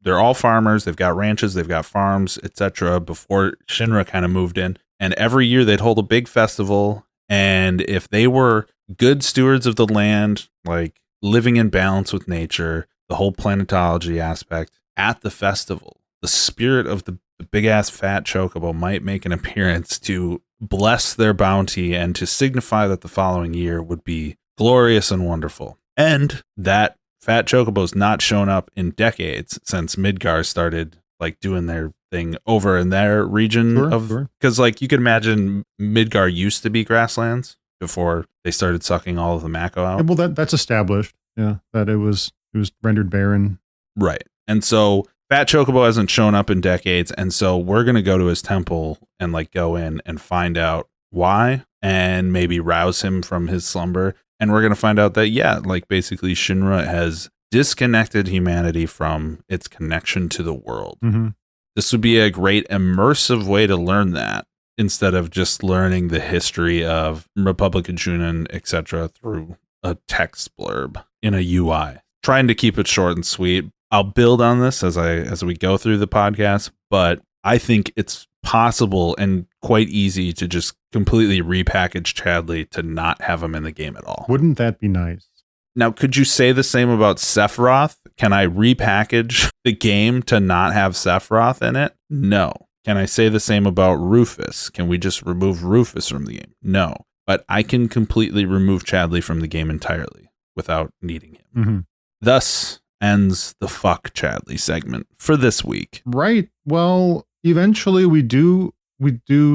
they're all farmers, they've got ranches, they've got farms, etc. before Shinra kind of moved in. And every year they'd hold a big festival. And if they were good stewards of the land, like living in balance with nature, the whole planetology aspect at the festival, the spirit of the big ass fat chocobo might make an appearance to bless their bounty and to signify that the following year would be glorious and wonderful. And that fat chocobo's not shown up in decades since Midgar started like doing their thing over in their region because like you could imagine Midgar used to be Grasslands before they started sucking all of the Mako out. Yeah, well, that's established. Yeah, that it was rendered barren. Right. And so Fat Chocobo hasn't shown up in decades, and so we're gonna go to his temple and like go in and find out why, and maybe rouse him from his slumber. And we're gonna find out that like basically Shinra has disconnected humanity from its connection to the world. Mm-hmm. This would be a great immersive way to learn that, instead of just learning the history of Republic of Junin, etc. through a text blurb in a UI. Trying to keep it short and sweet. I'll build on this as we go through the podcast, but I think it's possible and quite easy to just completely repackage Chadley to not have him in the game at all. Wouldn't that be nice? Now, could you say the same about Sephiroth? Can I repackage the game to not have Sephiroth in it? No. Can I say the same about Rufus? Can we just remove Rufus from the game? No. But I can completely remove Chadley from the game entirely without needing him. Mm-hmm. Thus ends the Fuck Chadley segment for this week. Right. Well, eventually we do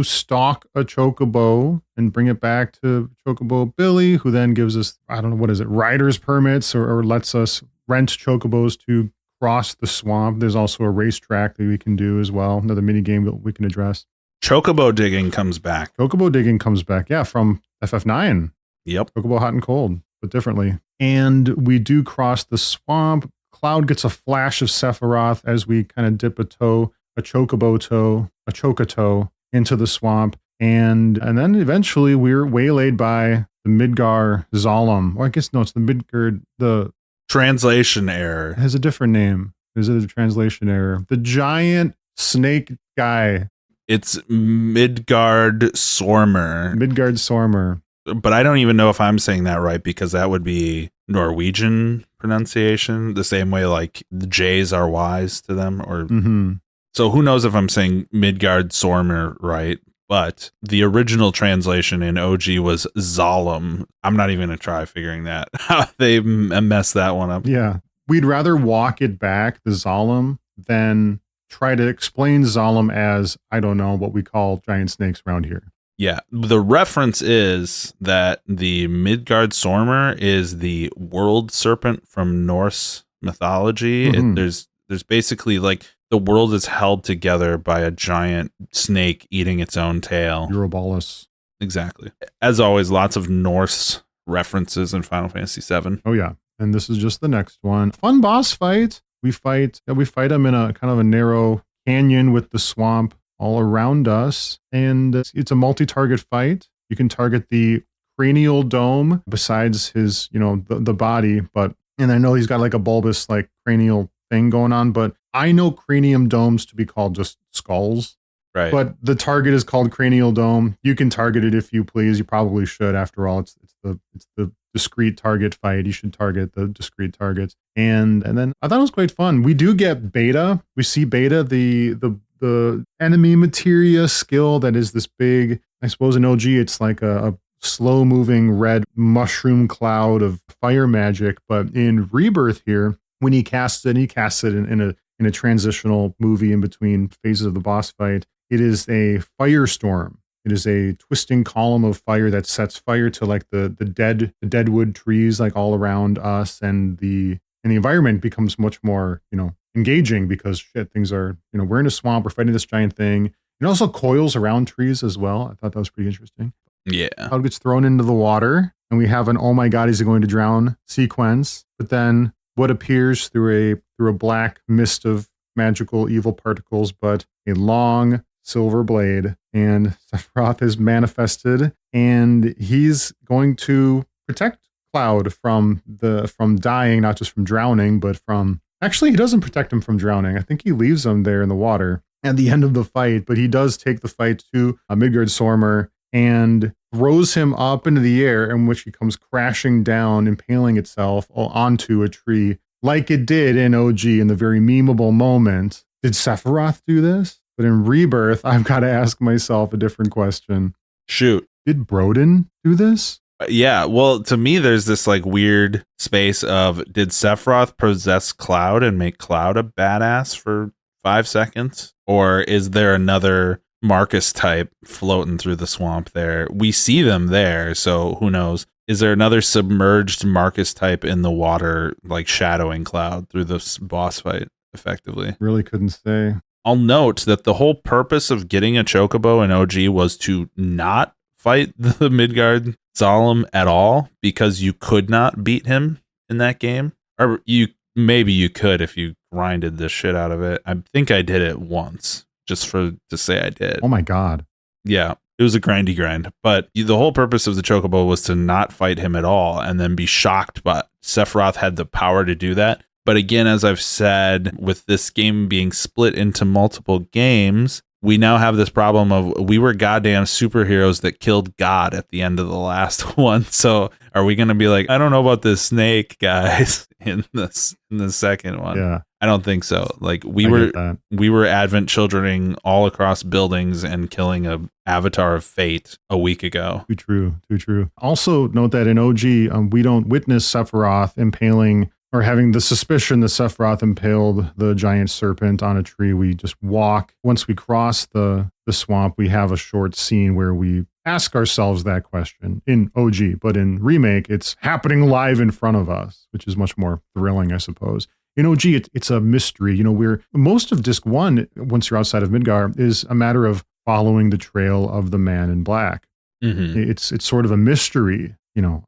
stalk a chocobo and bring it back to Chocobo Billy, who then gives us, I don't know, what is it, rider's permits or lets us rent chocobos to cross the swamp. There's also a racetrack that we can do as well. Another mini game that we can address. Chocobo digging comes back. Chocobo digging comes back. Yeah. From FF9. Yep. Chocobo Hot and Cold, but differently. And we do cross the swamp. Cloud gets a flash of Sephiroth as we kind of dip a toe, a chocobo toe, a chocotoe. into the swamp. And then eventually we're waylaid by the Midgar Zalem. Or I guess, no, it's the Midgard, the Translation error. It has a different name. Is it a translation error? The giant snake guy. It's Midgard Sormer. Midgard Sormer. But I don't even know if I'm saying that right, because that would be Norwegian pronunciation, the same way like the J's are Y's to them. Or So who knows if I'm saying Midgard Sormer right. But the original translation in OG was Zalem. I'm not even going to try figuring that. How they messed that one up. Yeah. We'd rather walk it back, the Zalem, than try to explain Zalem as, I don't know, what we call giant snakes around here. Yeah. The reference is that the Midgard Sormer is the world serpent from Norse mythology. There's basically like the world is held together by a giant snake eating its own tail. Ouroboros. Exactly. As always, lots of Norse references in Final Fantasy VII. Oh, yeah. And this is just the next one. Fun boss fight. We fight him in a kind of a narrow canyon with the swamp all around us. And it's a multi-target fight. You can target the cranial dome besides his, the body. And I know he's got like a bulbous like cranial thing going on, but I know cranium domes to be called just skulls. Right. But the target is called cranial dome. You can target it if you please. You probably should. After all, it's the discrete target fight. You should target the discrete targets. And then I thought it was quite fun. We do get Beta. We see Beta, the enemy materia skill that is this big, I suppose in OG it's like a slow moving red mushroom cloud of fire magic. But in Rebirth here, when he casts it in a transitional movie in between phases of the boss fight. It is a firestorm. It is a twisting column of fire that sets fire to like the deadwood trees like all around us, and the environment becomes much more engaging because things are we're in a swamp, we're fighting this giant thing. It also coils around trees as well. I thought that was pretty interesting. Yeah, Cloud gets thrown into the water, and we have an "oh my god, he's going to drown" sequence. But then what appears through a black mist of magical evil particles, but a long silver blade, and Sephiroth is manifested, and he's going to protect Cloud from dying, not just from drowning, but from actually he doesn't protect him from drowning. I think he leaves him there in the water at the end of the fight, but he does take the fight to Midgard Sormer and throws him up into the air, in which he comes crashing down, impaling itself onto a tree like it did in OG in the very memeable moment. Did Sephiroth do this? But in Rebirth, I've got to ask myself a different question. Shoot. Did Broden do this? Yeah, well, to me, there's this like weird space of, did Sephiroth possess Cloud and make Cloud a badass for 5 seconds? Or is there another Marcus type floating through the swamp there? We see them there, so who knows? Is there another submerged Marcus type in the water, like shadowing Cloud through this boss fight effectively? Really couldn't say. I'll note that the whole purpose of getting a Chocobo in OG was to not fight the Midgard Zalem at all, because you could not beat him in that game. Or maybe you could if you grinded the shit out of it. I think I did it once, just to say I did. Oh my god. Yeah, it was a grindy grind. But the whole purpose of the Chocobo was to not fight him at all and then be shocked. But Sephiroth had the power to do that. But again, as I've said, with this game being split into multiple games, we now have this problem of we were goddamn superheroes that killed God at the end of the last one. So are we going to be like, I don't know about this snake, guys, in the second one? Yeah. I don't think so. Like we were Advent childrening all across buildings and killing a avatar of fate a week ago. Too true. Also note that in OG, we don't witness Sephiroth impaling or having the suspicion that Sephiroth impaled the giant serpent on a tree. We just walk. Once we cross the swamp, we have a short scene where we ask ourselves that question in OG. But in Remake, it's happening live in front of us, which is much more thrilling, I suppose. In OG, it's a mystery. Most of Disc 1, once you're outside of Midgar, is a matter of following the trail of the man in black. Mm-hmm. It's sort of a mystery,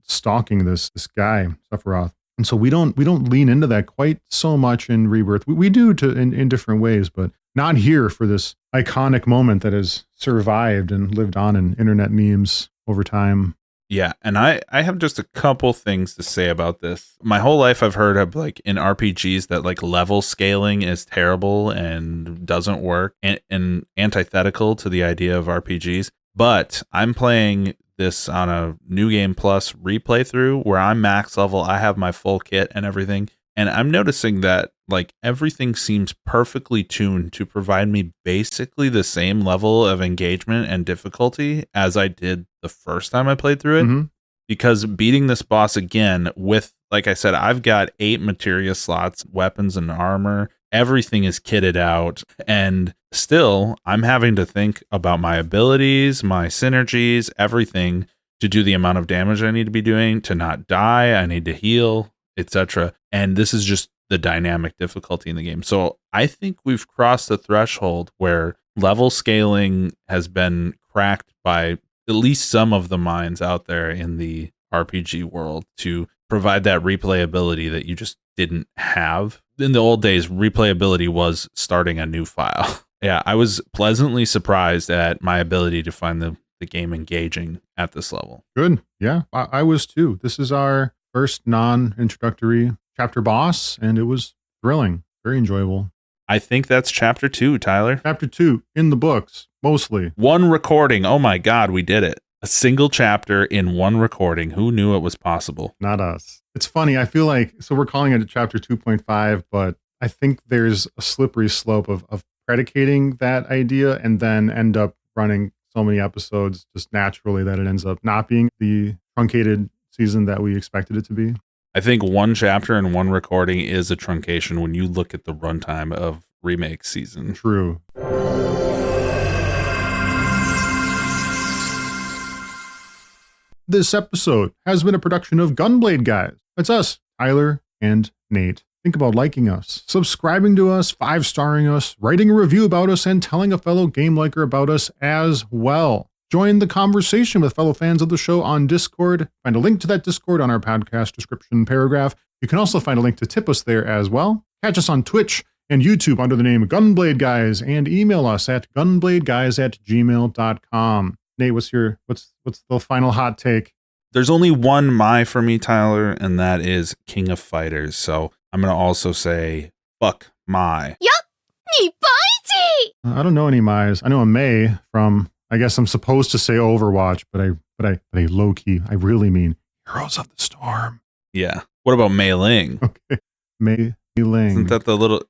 stalking this guy, Sephiroth. And so we don't lean into that quite so much in Rebirth. We do in different ways, but not here for this iconic moment that has survived and lived on in internet memes over time. Yeah, and I have just a couple things to say about this. My whole life I've heard of like in RPGs that like level scaling is terrible and doesn't work and antithetical to the idea of RPGs. But I'm playing this on a New Game Plus replay through where I'm max level. I have my full kit and everything. And I'm noticing that like everything seems perfectly tuned to provide me basically the same level of engagement and difficulty as I did the first time I played through it. Mm-hmm. Because beating this boss again with, like I said, I've got 8 materia slots, weapons and armor. Everything is kitted out. And still, I'm having to think about my abilities, my synergies, everything to do the amount of damage I need to be doing, to not die. I need to heal, etc. And this is just the dynamic difficulty in the game. So I think we've crossed the threshold where level scaling has been cracked by at least some of the minds out there in the RPG world to provide that replayability that you just didn't have. In the old days, replayability was starting a new file. Yeah, I was pleasantly surprised at my ability to find the game engaging at this level. Good. Yeah, I was too. This is our first non-introductory chapter boss, and it was thrilling. Very enjoyable. I think that's chapter 2, Tyler. Chapter 2 in the books, mostly. One recording. Oh my God, we did it. A single chapter in one recording. Who knew it was possible? Not us. It's funny. I feel like, so we're calling it a chapter 2.5, but I think there's a slippery slope of predicating that idea and then end up running so many episodes just naturally that it ends up not being the truncated season that we expected it to be. I think one chapter and one recording is a truncation when you look at the runtime of Remake season. True. This episode has been a production of Gunblade Guys. It's us, Tyler and Nate. Think about liking us, subscribing to us, 5-starring us, writing a review about us, and telling a fellow game liker about us as well. Join the conversation with fellow fans of the show on Discord. Find a link to that Discord on our podcast description paragraph. You can also find a link to tip us there as well. Catch us on Twitch and YouTube under the name Gunblade Guys, and email us at gunbladeguys@gmail.com. Nate, what's the final hot take? There's only one my for me, Tyler, and that is King of Fighters. So I'm going to also say, fuck my. Yup! Me bitey! I don't know any Mai's. I know a May from, I guess I'm supposed to say Overwatch, but I low key, I really mean Heroes of the Storm. Yeah. What about Mei Ling? Okay. Mei Ling. Isn't that the little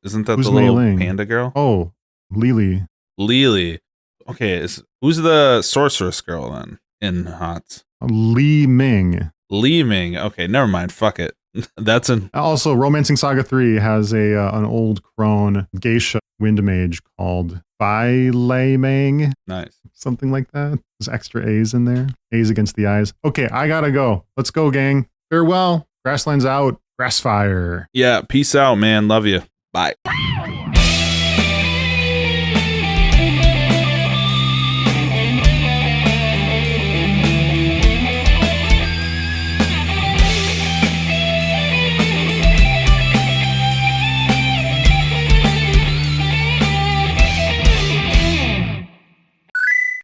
panda girl? Oh, Lily. Okay, who's the sorceress girl then in HOTS? Li Ming. Okay, never mind. Fuck it. That's Also, Romancing Saga 3 has an old crone geisha wind mage called Bai Lei Meng. Nice. Something like that. There's extra A's in there. A's against the I's. Okay, I gotta go. Let's go, gang. Farewell. Grasslands out. Grassfire. Yeah, peace out, man. Love you. Bye.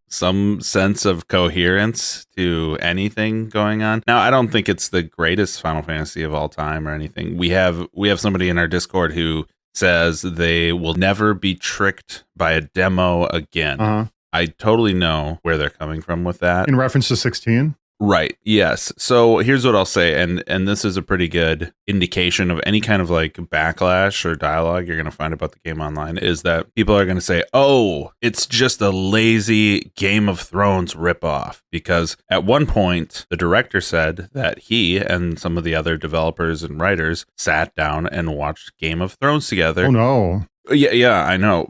Some sense of coherence to anything going on. Now, I don't think it's the greatest Final Fantasy of all time or anything. We have somebody in our Discord who says they will never be tricked by a demo again. Uh-huh. I totally know where they're coming from with that. In reference to 16? Right. Yes. So here's what I'll say, and this is a pretty good indication of any kind of like backlash or dialogue you're going to find about the game online, is that people are going to say, oh, it's just a lazy Game of Thrones ripoff. Because at one point, the director said that he and some of the other developers and writers sat down and watched Game of Thrones together. Oh, no. Yeah, I know.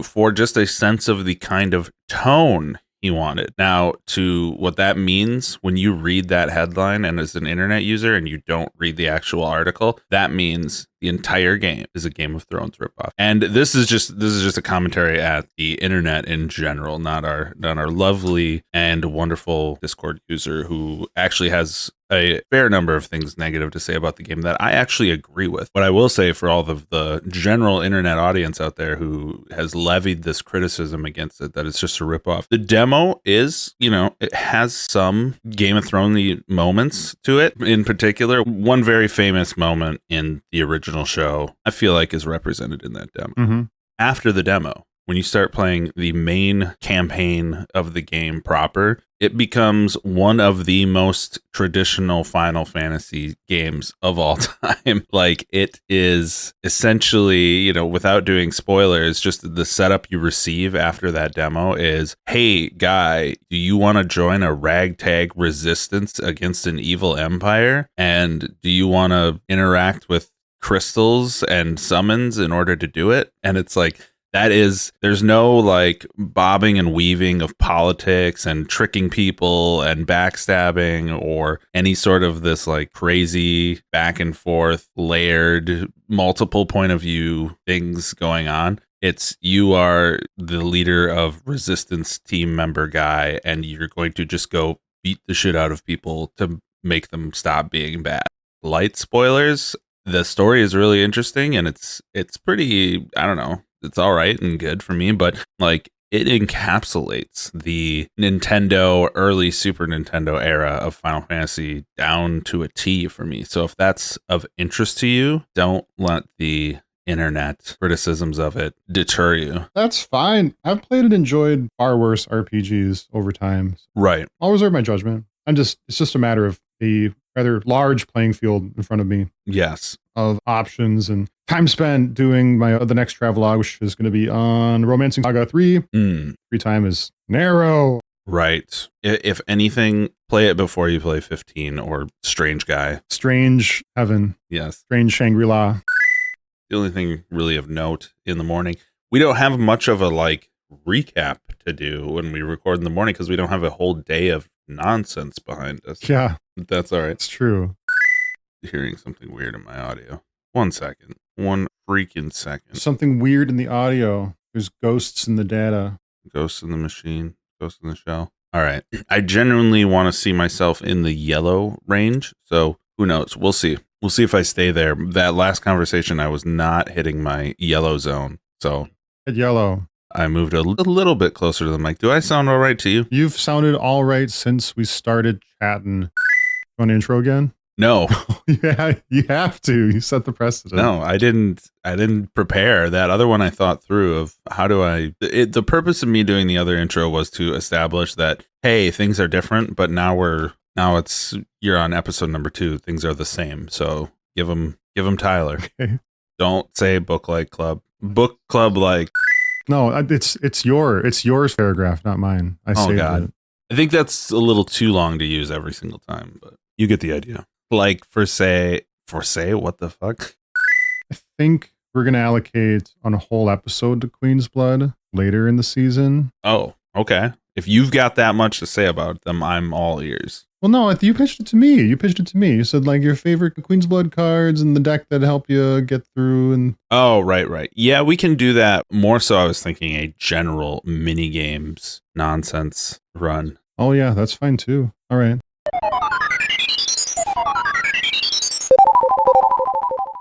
For just a sense of the kind of tone he wanted. Now, to what that means when you read that headline and as an internet user and you don't read the actual article, that means the entire game is a Game of Thrones ripoff. And this is just a commentary at the internet in general, not our lovely and wonderful Discord user who actually has a fair number of things negative to say about the game that I actually agree with. But I will say for all of the general internet audience out there who has levied this criticism against it, that it's just a ripoff. The demo is, it has some Game of Thrones moments to it. In particular, one very famous moment in the original show, I feel like is represented in that demo. Mm-hmm. After the demo, when you start playing the main campaign of the game proper, it becomes one of the most traditional Final Fantasy games of all time. Like, it is essentially, without doing spoilers, just the setup you receive after that demo is, hey, guy, do you want to join a ragtag resistance against an evil empire? And do you want to interact with crystals and summons in order to do it? And it's like, there's no like bobbing and weaving of politics and tricking people and backstabbing or any sort of this like crazy back and forth layered multiple point of view things going on. It's you are the leader of resistance team member guy, and you're going to just go beat the shit out of people to make them stop being bad. Light spoilers. The story is really interesting, and it's pretty, I don't know, it's all right and good for me, but like it encapsulates the Nintendo, early Super Nintendo era of Final Fantasy down to a T for me. So if that's of interest to you, don't let the internet criticisms of it deter you. That's fine. I've played and enjoyed far worse RPGs over time. Right. I'll reserve my judgment. It's just a matter of the rather large playing field in front of me. Yes. Of options and time spent doing the next travelogue, which is going to be on Romancing Saga 3. Free time is narrow. Right. If anything, play it before you play 15 or Strange Guy. Strange Heaven. Yes. Strange Shangri-La. The only thing really of note in the morning, we don't have much of a like recap to do when we record in the morning because we don't have a whole day of nonsense behind us. Yeah. That's all right. It's true. Hearing something weird in my audio. 1 second. 1 freaking second. Something weird in the audio. There's ghosts in the data. Ghosts in the machine. Ghosts in the shell. All right. I genuinely want to see myself in the yellow range. So who knows? We'll see. We'll see if I stay there. That last conversation, I was not hitting my yellow zone. So At yellow. I moved a little bit closer to the mic. Do I sound all right to you? You've sounded all right since we started chatting. Want to intro again? No. Yeah, you have to. You set the precedent. No, I didn't prepare. That other one I thought through of how do the purpose of me doing the other intro was to establish that, hey, things are different, but now you're on episode number 2. Things are the same. So give them Tyler. Okay. Don't say book club like. No, it's yours paragraph, not mine. I saved it. I think that's a little too long to use every single time, but you get the idea. Like for say, what the fuck? I think we're going to allocate on a whole episode to Queen's Blood later in the season. Oh, okay. If you've got that much to say about them, I'm all ears. Well, no, you pitched it to me. You said like your favorite Queen's Blood cards and the deck that help you get through. And oh, right. Yeah, we can do that. More so, I was thinking a general mini games nonsense run. Oh yeah, that's fine too. All right.